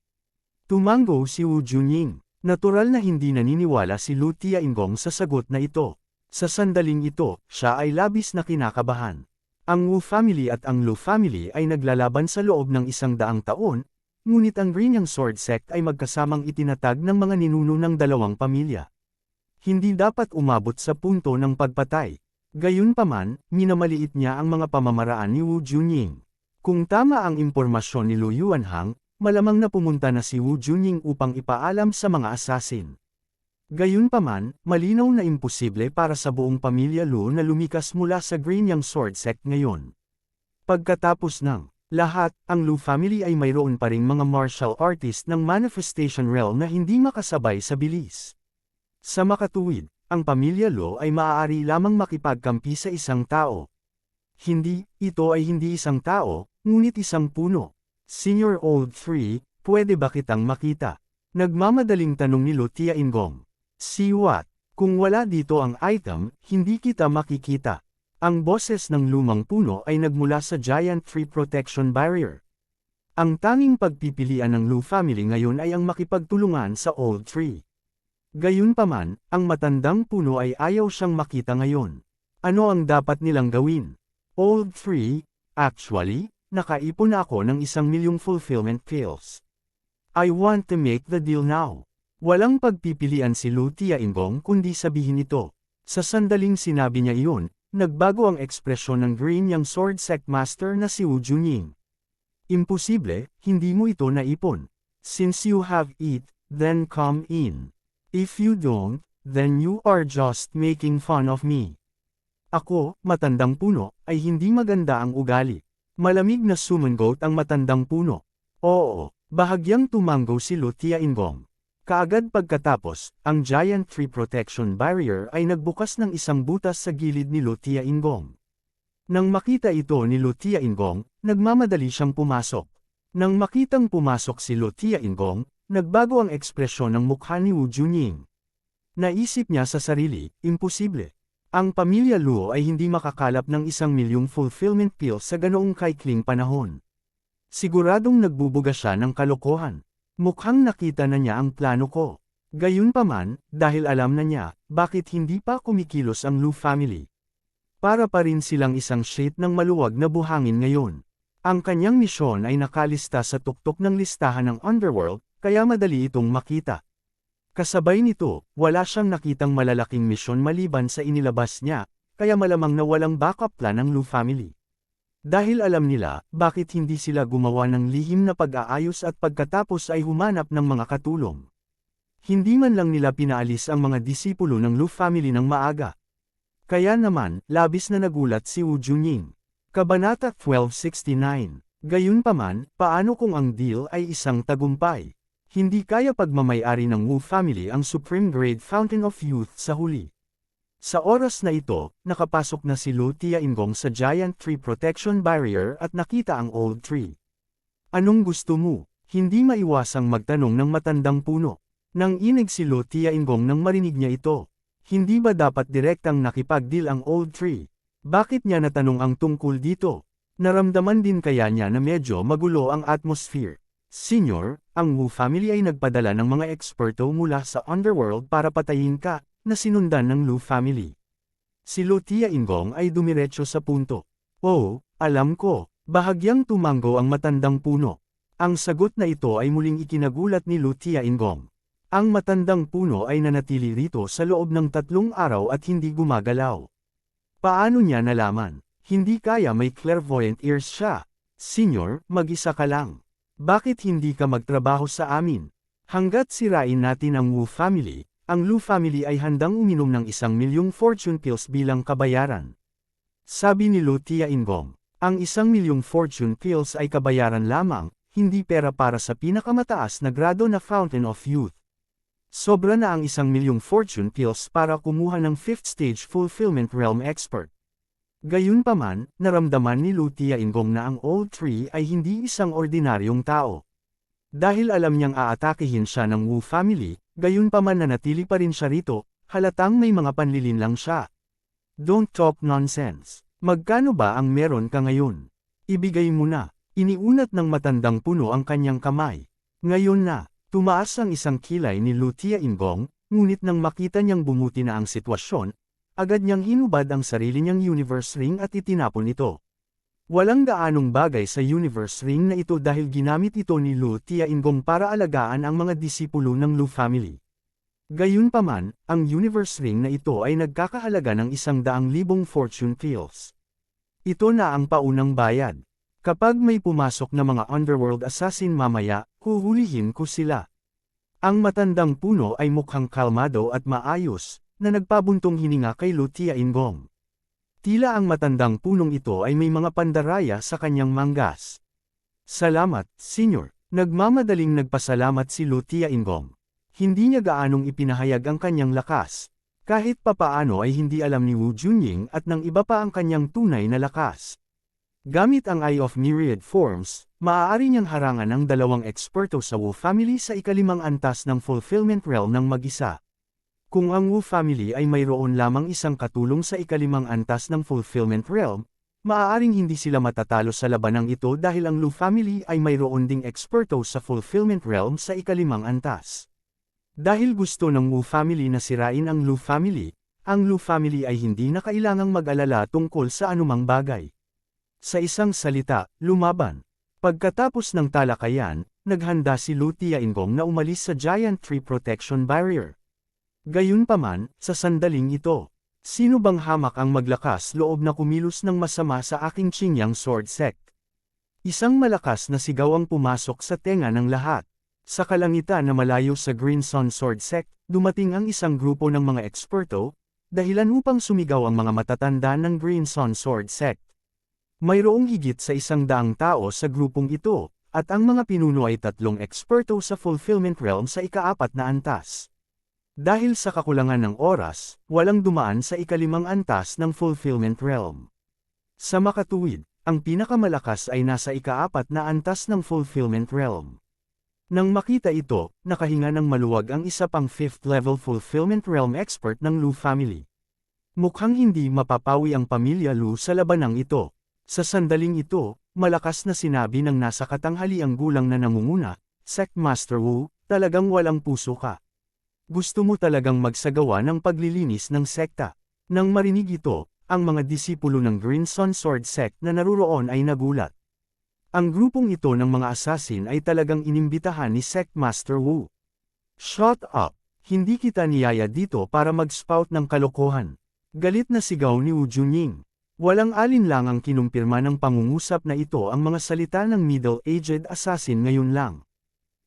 Tumango si Wu Junying. Natural na hindi naniniwala si Lu Tiainggong sa sagot na ito. Sa sandaling ito, siya ay labis na kinakabahan. Ang Wu family at ang Lu family ay naglalaban sa loob ng 100 taon, ngunit ang Green Yang Sword Sect ay magkasamang itinatag ng mga ninuno ng dalawang pamilya. Hindi dapat umabot sa punto ng pagpatay. Gayunpaman, minamaliit niya ang mga pamamaraan ni Wu Junying. Kung tama ang impormasyon ni Lu Yuanhang, malamang na pumunta na si Wu Junying upang ipaalam sa mga assassin. Gayunpaman, malinaw na imposible para sa buong pamilya Lu na lumikas mula sa Green Yang Sword Sect ngayon. Pagkatapos ng lahat, ang Lu family ay mayroon pa ring mga martial artist ng Manifestation Realm na hindi makasabay sa bilis. Sa makatuwid, ang pamilya Lu ay maaari lamang makipagkampi sa isang tao. Ito ay hindi isang tao, ngunit isang puno. Senior Old 3, pwede ba kitang makita? Nagmamadaling tanong ni Lu Tiainggong. See what? Kung wala dito ang item, hindi kita makikita. Ang boses ng lumang puno ay nagmula sa Giant Tree Protection Barrier. Ang tanging pagpipilian ng Lu family ngayon ay ang makipagtulungan sa Old Tree. Gayunpaman, ang matandang puno ay ayaw siyang makita ngayon. Ano ang dapat nilang gawin? Old Tree, actually, nakaipon na ako ng 1,000,000 fulfillment pills. I want to make the deal now. Walang pagpipilian si Lu Tiainggong kundi sabihin ito. Sa sandaling sinabi niya iyon, nagbago ang ekspresyon ng Green Yang Sword Sect Master na si Wu Junying. Imposible, hindi mo ito naipon. Since you have it, then come in. If you don't, then you are just making fun of me. Ako, matandang puno, ay hindi maganda ang ugali. Malamig na sumangot ang matandang puno. Oo, bahagyang tumango si Lu Tiainggong. Kaagad pagkatapos, ang Giant Tree Protection Barrier ay nagbukas ng isang butas sa gilid ni Lu Tiainggong. Nang makita ito ni Lu Tiainggong, nagmamadali siyang pumasok. Nang makitang pumasok si Lu Tiainggong, nagbago ang ekspresyon ng mukha ni Wu Junying. Naisip niya sa sarili, imposible. Ang pamilya Lu ay hindi makakalap ng 1,000,000 fulfillment pills sa ganoong kaikling panahon. Siguradong nagbubuga siya ng kalokohan. Mukhang nakita na niya ang plano ko. Gayunpaman, dahil alam na niya, bakit hindi pa kumikilos ang Lu family. Para pa rin silang isang sheet ng maluwag na buhangin ngayon. Ang kanyang misyon ay nakalista sa tuktok ng listahan ng Underworld, kaya madali itong makita. Kasabay nito, wala siyang nakitang malalaking misyon maliban sa inilabas niya, kaya malamang na walang backup plan ng Lu family. Dahil alam nila, bakit hindi sila gumawa ng lihim na pag-aayos at pagkatapos ay humanap ng mga katulong. Hindi man lang nila pinaalis ang mga disipulo ng Lu family ng maaga. Kaya naman, labis na nagulat si Wu Junying. Kabanata 1269. Gayunpaman, paano kung ang deal ay isang tagumpay? Hindi kaya pagmamayari ng Wu family ang Supreme Grade Fountain of Youth sa huli. Sa oras na ito, nakapasok na si Lu Tiainggong sa Giant Tree Protection Barrier at nakita ang Old Tree. Anong gusto mo? Hindi maiwasang magtanong ng matandang puno. Nang inig si Lu Tiainggong nang marinig niya ito. Hindi ba dapat direktang nakipag-deal ang Old Tree? Bakit niya natanong ang tungkol dito? Naramdaman din kaya niya na medyo magulo ang atmosphere. Senior, ang Wu family ay nagpadala ng mga eksperto mula sa Underworld para patayin ka, na sinundan ng Lu family. Si Lu Tiainggong ay dumiretso sa punto. Oh, alam ko, bahagyang tumango ang matandang puno. Ang sagot na ito ay muling ikinagulat ni Lu Tiainggong. Ang matandang puno ay nanatili rito sa loob ng 3 araw at hindi gumagalaw. Paano niya nalaman? Hindi kaya may clairvoyant ears siya. Senior, mag-isa ka lang. Bakit hindi ka magtrabaho sa amin? Hanggat sirain natin ang Wu family, ang Lu family ay handang uminom ng 1,000,000 fortune pills bilang kabayaran. Sabi ni Lu Tiaingong, ang 1,000,000 fortune pills ay kabayaran lamang, hindi pera para sa pinakamataas na grado na Fountain of Youth. Sobra na ang 1,000,000 fortune pills para kumuha ng 5th stage fulfillment realm expert. Gayunpaman, naramdaman ni Lu Tiaingong na ang Old Tree ay hindi isang ordinaryong tao. Dahil alam niyang aatakihin siya ng Wu family, gayunpaman nanatili pa rin siya rito, halatang may mga panlilinlang siya. Don't talk nonsense. Magkano ba ang meron ka ngayon? Ibigay mo na. Iniunat ng matandang puno ang kanyang kamay. Ngayon na. Tumaas ang isang kilay ni Lu Tiaingong, ngunit nang makita niyang bumuti na ang sitwasyon, agad niyang hinubad ang sarili niyang universe ring at itinapon ito. Walang gaanong bagay sa universe ring na ito dahil ginamit ito ni Lu Tiaingong para alagaan ang mga disipulo ng Lu family. Gayunpaman, ang universe ring na ito ay nagkakahalaga ng 100,000 fortune pills. Ito na ang paunang bayad. Kapag may pumasok na mga underworld assassin mamaya, huhulihin ko sila. Ang matandang puno ay mukhang kalmado at maayos, na nagpabuntong hininga kay Lu Tiaingong. Tila ang matandang punong ito ay may mga pandaraya sa kanyang manggas. Salamat, Senyor. Nagmamadaling nagpasalamat si Lu Tiaingong. Hindi niya gaanong ipinahayag ang kanyang lakas. Kahit papaano ay hindi alam ni Wu Junying at ng iba pa ang kanyang tunay na lakas. Gamit ang Eye of Myriad Forms, maaari niyang harangan ang dalawang eksperto sa Wu family sa ikalimang antas ng Fulfillment Realm ng mag-isa. Kung ang Wu family ay mayroon lamang isang katulong sa ikalimang antas ng Fulfillment Realm, maaaring hindi sila matatalo sa labanang ito dahil ang Lu family ay mayroon ding eksperto sa Fulfillment Realm sa ikalimang antas. Dahil gusto ng Wu family na sirain ang Lu family ay hindi na kailangang mag-alala tungkol sa anumang bagay. Sa isang salita, lumaban. Pagkatapos ng talakayan, naghanda si Lu Tiaingong na umalis sa Giant Tree Protection Barrier. Gayunpaman, sa sandaling ito, sino bang hamak ang maglakas loob na kumilos ng masama sa aking Qingyang Sword Sect? Isang malakas na sigaw ang pumasok sa tenga ng lahat. Sa kalangitan na malayo sa Green Sun Sword Sect, dumating ang isang grupo ng mga eksperto, dahilan upang sumigaw ang mga matatanda ng Green Sun Sword Sect. Mayroong higit sa 100 tao sa grupong ito, at ang mga pinuno ay 3 eksperto sa Fulfillment Realm sa ika-4 na antas. Dahil sa kakulangan ng oras, walang dumaan sa ika-5 antas ng Fulfillment Realm. Sa makatuwid, ang pinakamalakas ay nasa ika-4 na antas ng Fulfillment Realm. Nang makita ito, nakahinga ng maluwag ang isa pang 5th level Fulfillment Realm expert ng Lu family. Mukhang hindi mapapawi ang pamilya Lu sa labanang ito. Sa sandaling ito, malakas na sinabi ng nasa katanghaliang gulang na nangunguna, Sect Master Wu, talagang walang puso ka. Gusto mo talagang magsagawa ng paglilinis ng sekta. Nang marinig ito, ang mga disipulo ng Green Sun Sword Sect na naruroon ay nagulat. Ang grupong ito ng mga assassin ay talagang inimbitahan ni Sect Master Wu. Shut up! Hindi kita niyaya dito para mag-spout ng kalokohan. Galit na sigaw ni Wu Junying. Walang alinlang ang kinumpirma ng pangungusap na ito ang mga salita ng middle-aged assassin ngayon lang.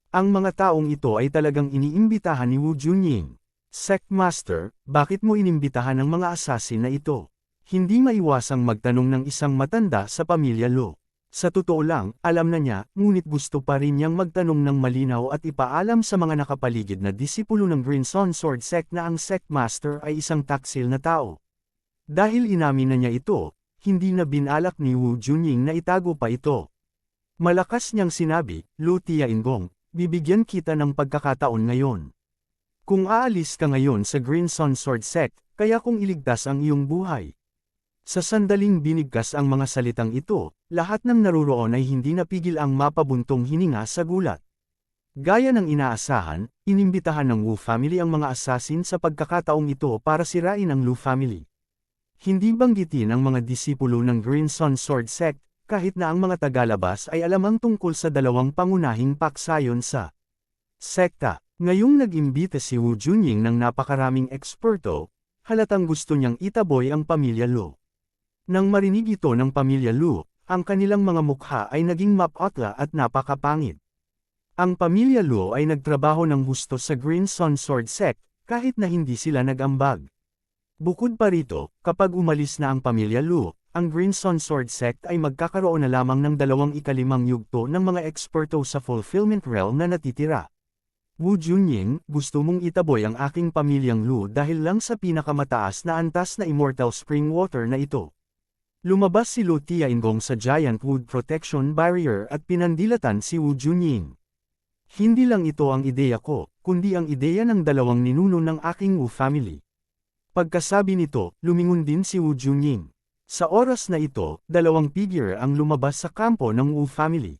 Ang mga taong ito ay talagang iniimbitahan ni Wu Junying. Sect Master, bakit mo inimbitahan ang mga assassin na ito? Hindi maiwasang magtanong ng isang matanda sa pamilya Lu. Sa totoo lang, alam na niya, ngunit gusto pa rin niyang magtanong ng malinaw at ipaalam sa mga nakapaligid na disipulo ng Green Sun Sword Sect na ang Sect Master ay isang taksil na tao. Dahil inamin na niya ito, hindi na binalak ni Wu Junying na itago pa ito. Malakas niyang sinabi, Lu Tiaingong, bibigyan kita ng pagkakataon ngayon. Kung aalis ka ngayon sa Green Sun Sword Sect, kaya kung iligtas ang iyong buhay. Sa sandaling binigkas ang mga salitang ito, lahat ng naruroon ay hindi napigil ang mapabuntong hininga sa gulat. Gaya ng inaasahan, inimbitahan ng Wu family ang mga assassin sa pagkakataong ito para sirain ang Lu family. Hindi banggitin ang mga disipulo ng Green Sun Sword Sect, kahit na ang mga tagalabas ay alamang tungkol sa dalawang pangunahing paksayon sa sekta. Ngayong nag-imbita si Wu Junying ng napakaraming eksperto, halatang gusto niyang itaboy ang pamilya Lu. Nang marinig ito ng pamilya Lu, ang kanilang mga mukha ay naging mapotla at napakapangit. Ang pamilya Lu ay nagtrabaho ng husto sa Green Sun Sword Sect, kahit na hindi sila nag-ambag. Bukod pa rito, kapag umalis na ang pamilya Lu, ang Crimson Sword Sect ay magkakaroon na lamang ng 25 yugto ng mga eksperto sa Fulfillment Realm na natitira. Wu Junying, gusto mong itaboy ang aking pamilyang Lu dahil lang sa pinakamataas na antas na Immortal Spring Water na ito. Lumabas si Lu Tiaingong sa Giant Wood Protection Barrier at pinandilatan si Wu Junying. Hindi lang ito ang ideya ko, kundi ang ideya ng dalawang ninuno ng aking Wu family. Pagkasabi nito, lumingon din si Wu Junying. Sa oras na ito, dalawang figure ang lumabas sa kampo ng Wu family.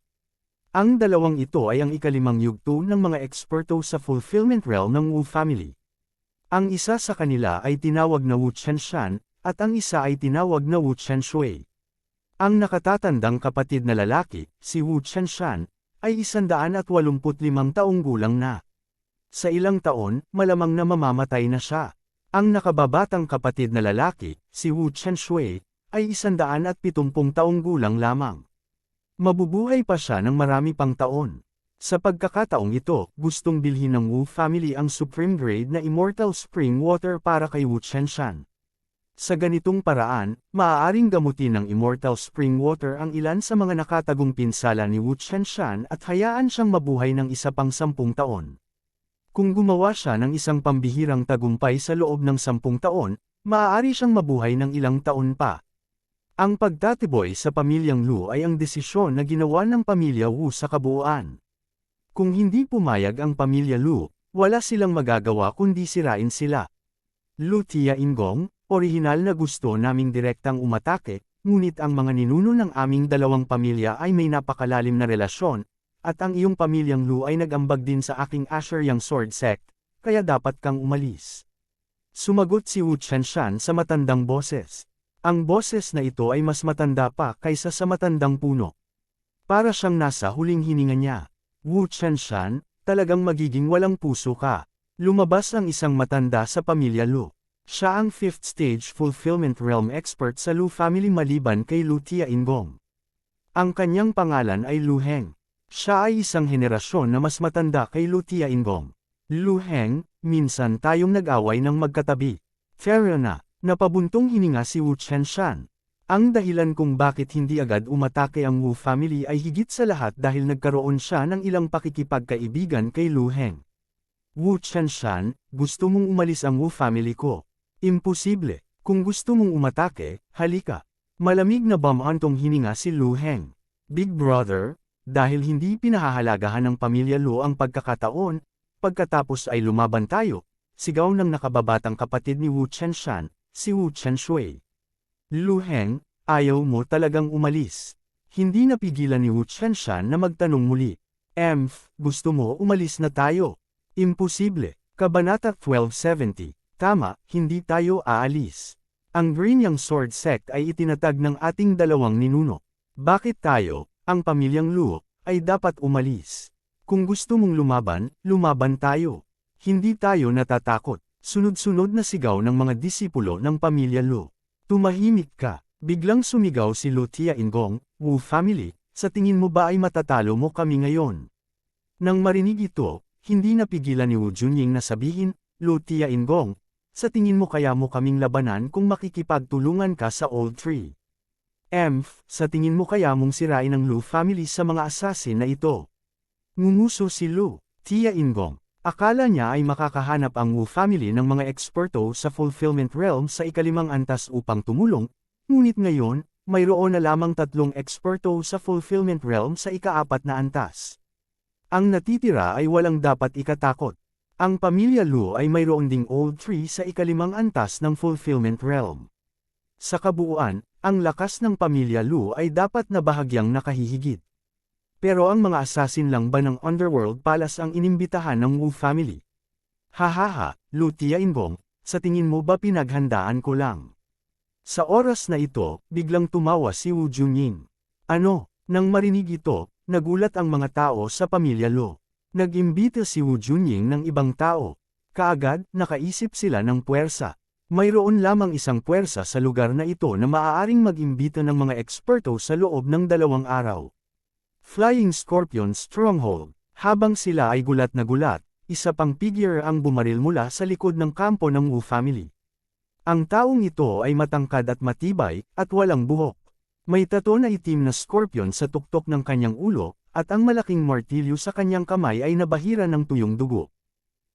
Ang dalawang ito ay ang ikalimang yugto ng mga eksperto sa Fulfillment Realm ng Wu family. Ang isa sa kanila ay tinawag na Wu Chenshan, at ang isa ay tinawag na Wu Chenshui. Ang nakatatandang kapatid na lalaki, si Wu Chenshan, ay 185 taong gulang na. Sa ilang taon, malamang na mamamatay na siya. Ang nakababatang kapatid na lalaki, si Wu Chenshui, ay 170 taong gulang lamang. Mabubuhay pa siya ng marami pang taon. Sa pagkakataong ito, gustong bilhin ng Wu family ang Supreme Grade na Immortal Spring Water para kay Wu Chenshan. Sa ganitong paraan, maaaring gamutin ng Immortal Spring Water ang ilan sa mga nakatagong pinsala ni Wu Chenshan at hayaan siyang mabuhay ng isa pang 10 taon. Kung gumawa siya ng isang pambihirang tagumpay sa loob ng 10 taon, maaari siyang mabuhay ng ilang taon pa. Ang pagtatiboy sa pamilyang Lu ay ang desisyon na ginawa ng pamilya Wu sa kabuuan. Kung hindi pumayag ang pamilya Lu, wala silang magagawa kundi sirain sila. Lu Tiaingong, orihinal na gusto naming direktang umatake, ngunit ang mga ninuno ng aming dalawang pamilya ay may napakalalim na relasyon, at ang iyong pamilyang Lu ay nag-ambag din sa aking Asheryang Sword Sect, kaya dapat kang umalis. Sumagot si Wu Chenshan sa matandang boses. Ang boses na ito ay mas matanda pa kaysa sa matandang puno. Para siyang nasa huling hininga niya. Wu Chenshan, talagang magiging walang puso ka. Lumabas ang isang matanda sa pamilya Lu. Siya ang 5th stage Fulfillment Realm expert sa Lu family maliban kay Lu Tiaingong. Ang kanyang pangalan ay Lu Heng. Siya ay isang henerasyon na mas matanda kay Lu Tiaingong. Lu Heng, minsan tayong nag-away ng magkatabi. Fair na, napabuntong hininga si Wu Chenshan. Ang dahilan kung bakit hindi agad umatake ang Wu family ay higit sa lahat dahil nagkaroon siya ng ilang pakikipagkaibigan kay Lu Heng. Wu Chenshan, gusto mong umalis ang Wu family ko. Imposible. Kung gusto mong umatake, halika. Malamig na bamantong hininga si Lu Heng. Big brother, dahil hindi pinahahalagahan ng pamilya Lu ang pagkakataon, pagkatapos ay lumaban tayo, sigaw ng nakababatang kapatid ni Wu Chenshan, si Wu Chenshui. Lu Heng, ayaw mo talagang umalis. Hindi napigilan ni Wu Chenshan na magtanong muli. Gusto mo umalis na tayo? Imposible. Kabanata 1270. Tama, hindi tayo aalis. Ang Grinyang Sword Sect ay itinatag ng ating dalawang ninuno. Bakit tayo, ang pamilyang Lu, ay dapat umalis? Kung gusto mong lumaban, lumaban tayo. Hindi tayo natatakot. Sunod-sunod na sigaw ng mga disipulo ng pamilya Lu. Tumahimik ka. Biglang sumigaw si Lu Tiaingong, Wu family, sa tingin mo ba ay matatalo mo kami ngayon? Nang marinig ito, hindi napigilan ni Wu Junying na sabihin, Lu Tiaingong, sa tingin mo kaya mo kaming labanan kung makikipagtulungan ka sa Old Tree? Sa tingin mo kaya mong sirain ang Lu family sa mga assassin na ito? Ngumuso si Lu Tiaingong. Akala niya ay makakahanap ang Wu family ng mga eksperto sa Fulfillment Realm sa ikalimang antas upang tumulong, ngunit ngayon, mayroon na lamang 3 eksperto sa Fulfillment Realm sa ika-4 na antas. Ang natitira ay walang dapat ikatakot. Ang pamilya Lu ay mayroon ding Old Tree sa ikalimang antas ng Fulfillment Realm. Sa kabuuan, ang lakas ng pamilya Lu ay dapat na bahagyang nakahihigit. Pero ang mga assassin lang ba ng Underworld Palace ang inimbitahan ng Wu family? Hahaha, Lu Tiaingong, sa tingin mo ba pinaghandaan ko lang? Sa oras na ito, biglang tumawa si Wu Junying. Ano? Nang marinig ito, nagulat ang mga tao sa pamilya Lu. Nag-imbita si Wu Junying ng ibang tao. Kaagad, nakaisip sila ng puwersa. Mayroon lamang isang puwersa sa lugar na ito na maaaring mag-imbita ng mga eksperto sa loob ng 2 araw. Flying Scorpion Stronghold. Habang sila ay gulat na gulat, isa pang figure ang bumaril mula sa likod ng kampo ng Wu family. Ang taong ito ay matangkad at matibay, at walang buhok. May tato na itim na scorpion sa tuktok ng kanyang ulo, at ang malaking martilyo sa kanyang kamay ay nabahira ng tuyong dugo.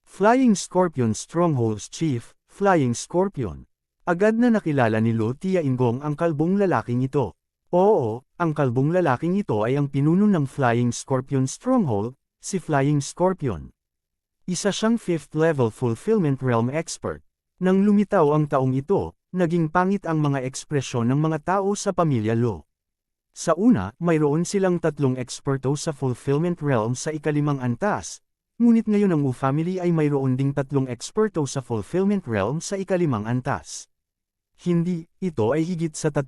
Flying Scorpion Strongholds Chief, Flying Scorpion. Agad na nakilala ni Lu Tiangong ang kalbong lalaking ito. Oo, ang kalbong lalaking ito ay ang pinuno ng Flying Scorpion Stronghold, si Flying Scorpion. Isa siyang 5th level Fulfillment Realm expert. Nang lumitaw ang taong ito, naging pangit ang mga ekspresyon ng mga tao sa pamilya Lu. Sa una, mayroon silang 3 eksperto sa Fulfillment Realm sa ikalimang antas, ngunit ngayon ang Wu family ay mayroon ding 3 eksperto sa Fulfillment Realm sa ikalimang antas. Hindi, ito ay higit sa 3.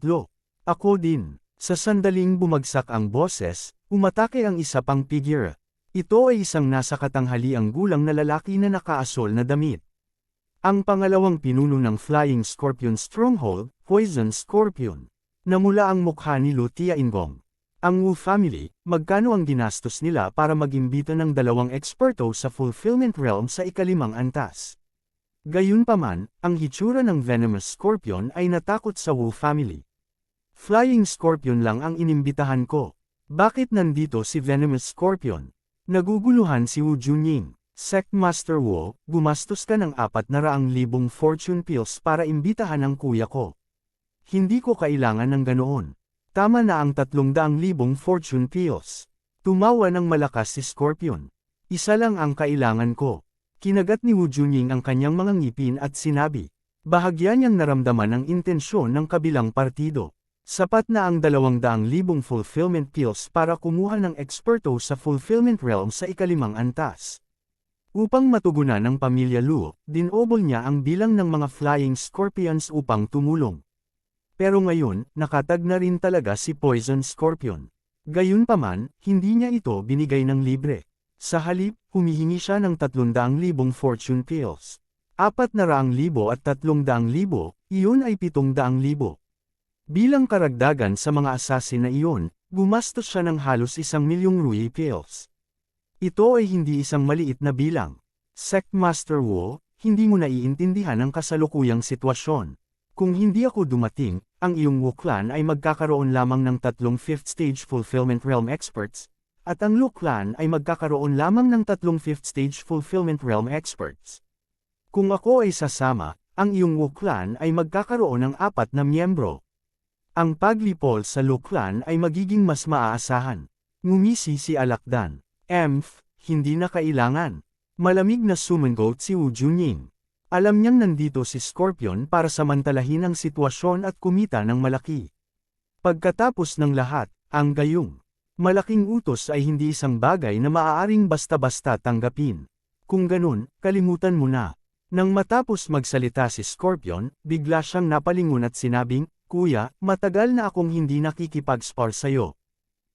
Ako din. Sa sandaling bumagsak ang boses, umatake ang isa pang figure. Ito ay isang nasa katanghaliang gulang na lalaki na nakaasol na damit. Ang pangalawang pinuno ng Flying Scorpion Stronghold, Poison Scorpion. Namula ang mukha ni Lu Tiangong. Ang Wu family, magkano ang ginastos nila para mag-imbita ng 2 eksperto sa Fulfillment Realm sa ikalimang antas? Gayunpaman, ang hitsura ng Venomous Scorpion ay natakot sa Wu family. Flying Scorpion lang ang inimbitahan ko. Bakit nandito si Venomous Scorpion? Naguguluhan si Wu Junying. Sect Master Wu, gumastos ka ng 400,000 fortune pills para imbitahan ang kuya ko. Hindi ko kailangan ng ganoon. Tama na ang 300,000 fortune pills. Tumawa ng malakas si Scorpion. Isa lang ang kailangan ko. Kinagat ni Wu Junying ang kanyang mga ngipin at sinabi. Bahagya niyang naramdaman ang intensyon ng kabilang partido. Sapat na ang 200,000 fulfillment pills para kumuha ng eksperto sa Fulfillment Realm sa ikalimang antas. Upang matugunan ng pamilya Lu, dinobol niya ang bilang ng mga Flying Scorpions upang tumulong. Pero ngayon, nakatag na rin talaga si Poison Scorpion. Gayunpaman, hindi niya ito binigay ng libre. Sa halip, humihingi siya ng 300,000 fortune pills. 400,000 at 300,000, iyon ay 700,000. Bilang karagdagan sa mga assassin na iyon, gumastos siya ng halos 1,000,000 Rui pills. Ito ay hindi isang maliit na bilang. Sect Master Wu, hindi mo naiintindihan ang kasalukuyang sitwasyon. Kung hindi ako dumating, ang iyong Wu clan ay magkakaroon lamang ng 3 5th stage Fulfillment Realm experts, at ang Lu clan ay magkakaroon lamang ng 3 5th stage Fulfillment Realm experts. Kung ako ay sasama, ang iyong Wu clan ay magkakaroon ng 4 na miyembro. Ang paglipol sa Lu clan ay magiging mas maaasahan. Ngumisi si Alakdan. Hindi na kailangan. Malamig na sumangot si Wu Junying. Alam niyang nandito si Scorpion para samantalahin ang sitwasyon at kumita ng malaki. Pagkatapos ng lahat, ang gayong malaking utos ay hindi isang bagay na maaaring basta-basta tanggapin. Kung ganun, kalimutan mo na. Nang matapos magsalita si Scorpion, bigla siyang napalingon at sinabing, Kuya, matagal na akong hindi nakikipag-spar sa'yo.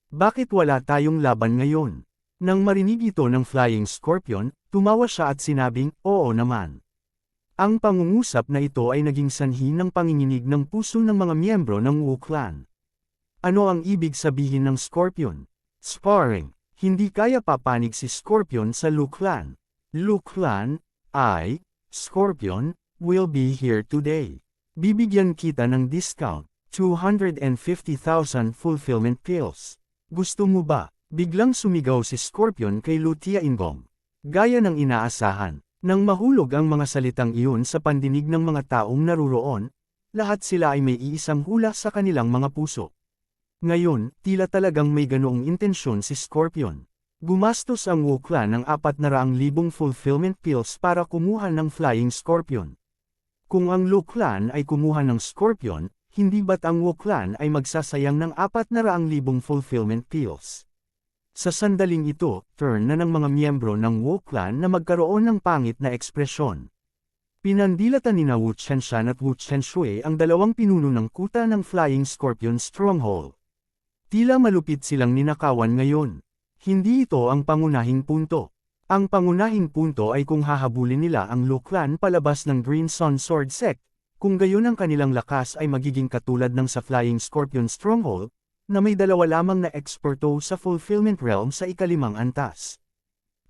Bakit wala tayong laban ngayon? Nang marinig ito ng Flying Scorpion, tumawa siya at sinabing, oo naman. Ang pangungusap na ito ay naging sanhi ng panginginig ng puso ng mga miyembro ng Wu clan. Ano ang ibig sabihin ng Scorpion? Sparring. Hindi kaya papanig si Scorpion sa Lu clan. Lu clan, Scorpion, will be here today. Bibigyan kita ng discount, 250,000 fulfillment pills. Gusto mo ba? Biglang sumigaw si Scorpion kay Lu Tiangong. Gaya ng inaasahan. Nang mahulog ang mga salitang iyon sa pandinig ng mga taong naruroon, lahat sila ay may iisang hula sa kanilang mga puso. Ngayon, tila talagang may ganoong intensyon si Scorpion. Gumastos ang Wu clan ng 400,000 fulfillment pills para kumuha ng Flying Scorpion. Kung ang Lu clan ay kumuha ng Scorpion, hindi ba't ang Wu clan ay magsasayang ng 400,000 fulfillment pills? Sa sandaling ito, turn na ng mga miyembro ng Wu clan na magkaroon ng pangit na ekspresyon. Pinandilatan ni Wu Chenshan at Wu Chenshui ang 2 pinuno ng kuta ng Flying Scorpion Stronghold. Tila malupit silang ninakawan ngayon. Hindi ito ang pangunahing punto. Ang pangunahing punto ay kung hahabulin nila ang Lu clan palabas ng Green Sun Sword Sect, kung gayon ang kanilang lakas ay magiging katulad ng sa Flying Scorpion Stronghold, na may 2 lamang na eksperto sa Fulfillment Realm sa ikalimang antas.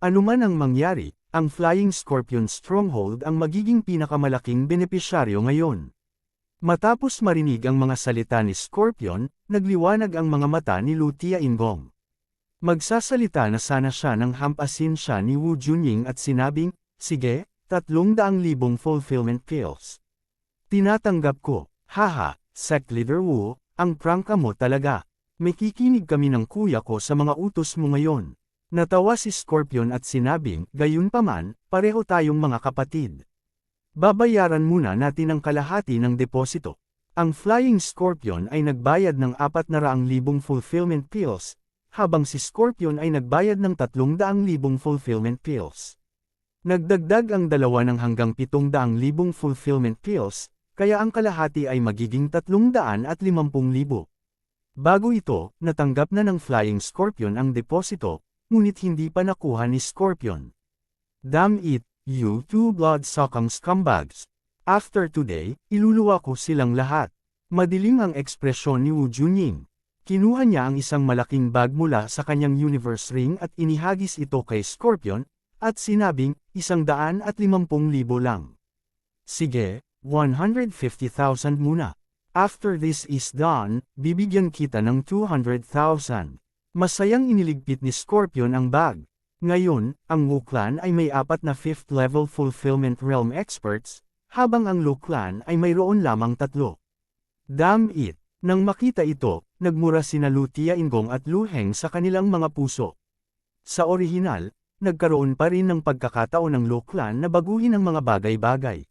Anuman ang mangyari, ang Flying Scorpion Stronghold ang magiging pinakamalaking benepisyaryo ngayon. Matapos marinig ang mga salita ni Scorpion, nagliwanag ang mga mata ni Lu Tiaingong. Magsasalita na sana siya nang hampasin siya ni Wu Junying at sinabing, sige, 300,000 fulfillment pills. Tinatanggap ko, haha, Sect Leader Wu, ang prangka mo talaga. May kikinig kami ng kuya ko sa mga utos mo ngayon. Natawa si Scorpion at sinabing, gayunpaman, pareho tayong mga kapatid. Babayaran muna natin ang kalahati ng deposito. Ang Flying Scorpion ay nagbayad ng 400,000 fulfillment pills, habang si Scorpion ay nagbayad ng 300,000 fulfillment pills. Nagdagdag ang dalawa ng hanggang 700,000 fulfillment pills, kaya ang kalahati ay magiging 350,000. Bago ito, natanggap na ng Flying Scorpion ang deposito, ngunit hindi pa nakuha ni Scorpion. Damn it, you two blood-sucking scumbags. After today, iluluwa ko silang lahat. Madilim ang ekspresyon ni Wu Junying. Kinuha niya ang isang malaking bag mula sa kanyang universe ring at inihagis ito kay Scorpion, at sinabing, 150,000 lang. Sige, 150,000 muna. After this is done, bibigyan kita ng 200,000. Masayang iniligpit ni Scorpion ang bag. Ngayon, ang Wu Clan ay may 4 na 5th level fulfillment realm experts, habang ang Lu Clan ay mayroon lamang 3. Damn it! Nang makita ito, nagmura sina Lu Tiaingong at Lu Heng sa kanilang mga puso. Sa orihinal, nagkaroon pa rin ng pagkakataon ng Lu Clan na baguhin ang mga bagay-bagay.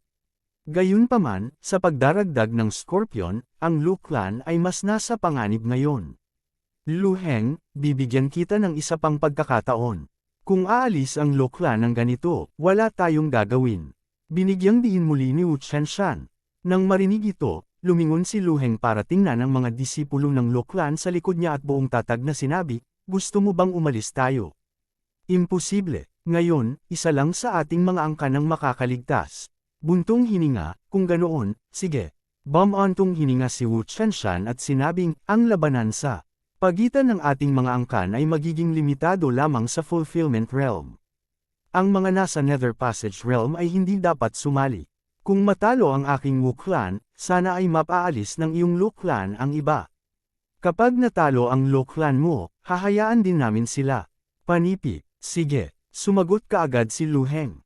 Gayunpaman, sa pagdaragdag ng Scorpion, ang Lu Clan ay mas nasa panganib ngayon. Lu Heng, bibigyan kita ng isa pang pagkakataon. Kung aalis ang Lu Clan ng ganito, wala tayong gagawin. Binigyang diin muli ni Wu Chenshan. Nang marinig ito, lumingon si Lu Heng para tingnan ang mga disipulo ng Lu Clan sa likod niya at buong tatag na sinabi, gusto mo bang umalis tayo? Imposible. Ngayon, isa lang sa ating mga angkan ang makakaligtas. Buntong hininga, kung ganoon, sige. Bumantong hininga si Wu Chenshan at sinabing, ang labanan sa pagitan ng ating mga angkan ay magiging limitado lamang sa fulfillment realm. Ang mga nasa Nether Passage realm ay hindi dapat sumali. Kung matalo ang aking Wu Clan, sana ay mapaalis ng iyong Lu Clan ang iba. Kapag natalo ang Lu Clan mo, hahayaan din namin sila. Panipi, sige, sumagot kaagad si Lu Heng.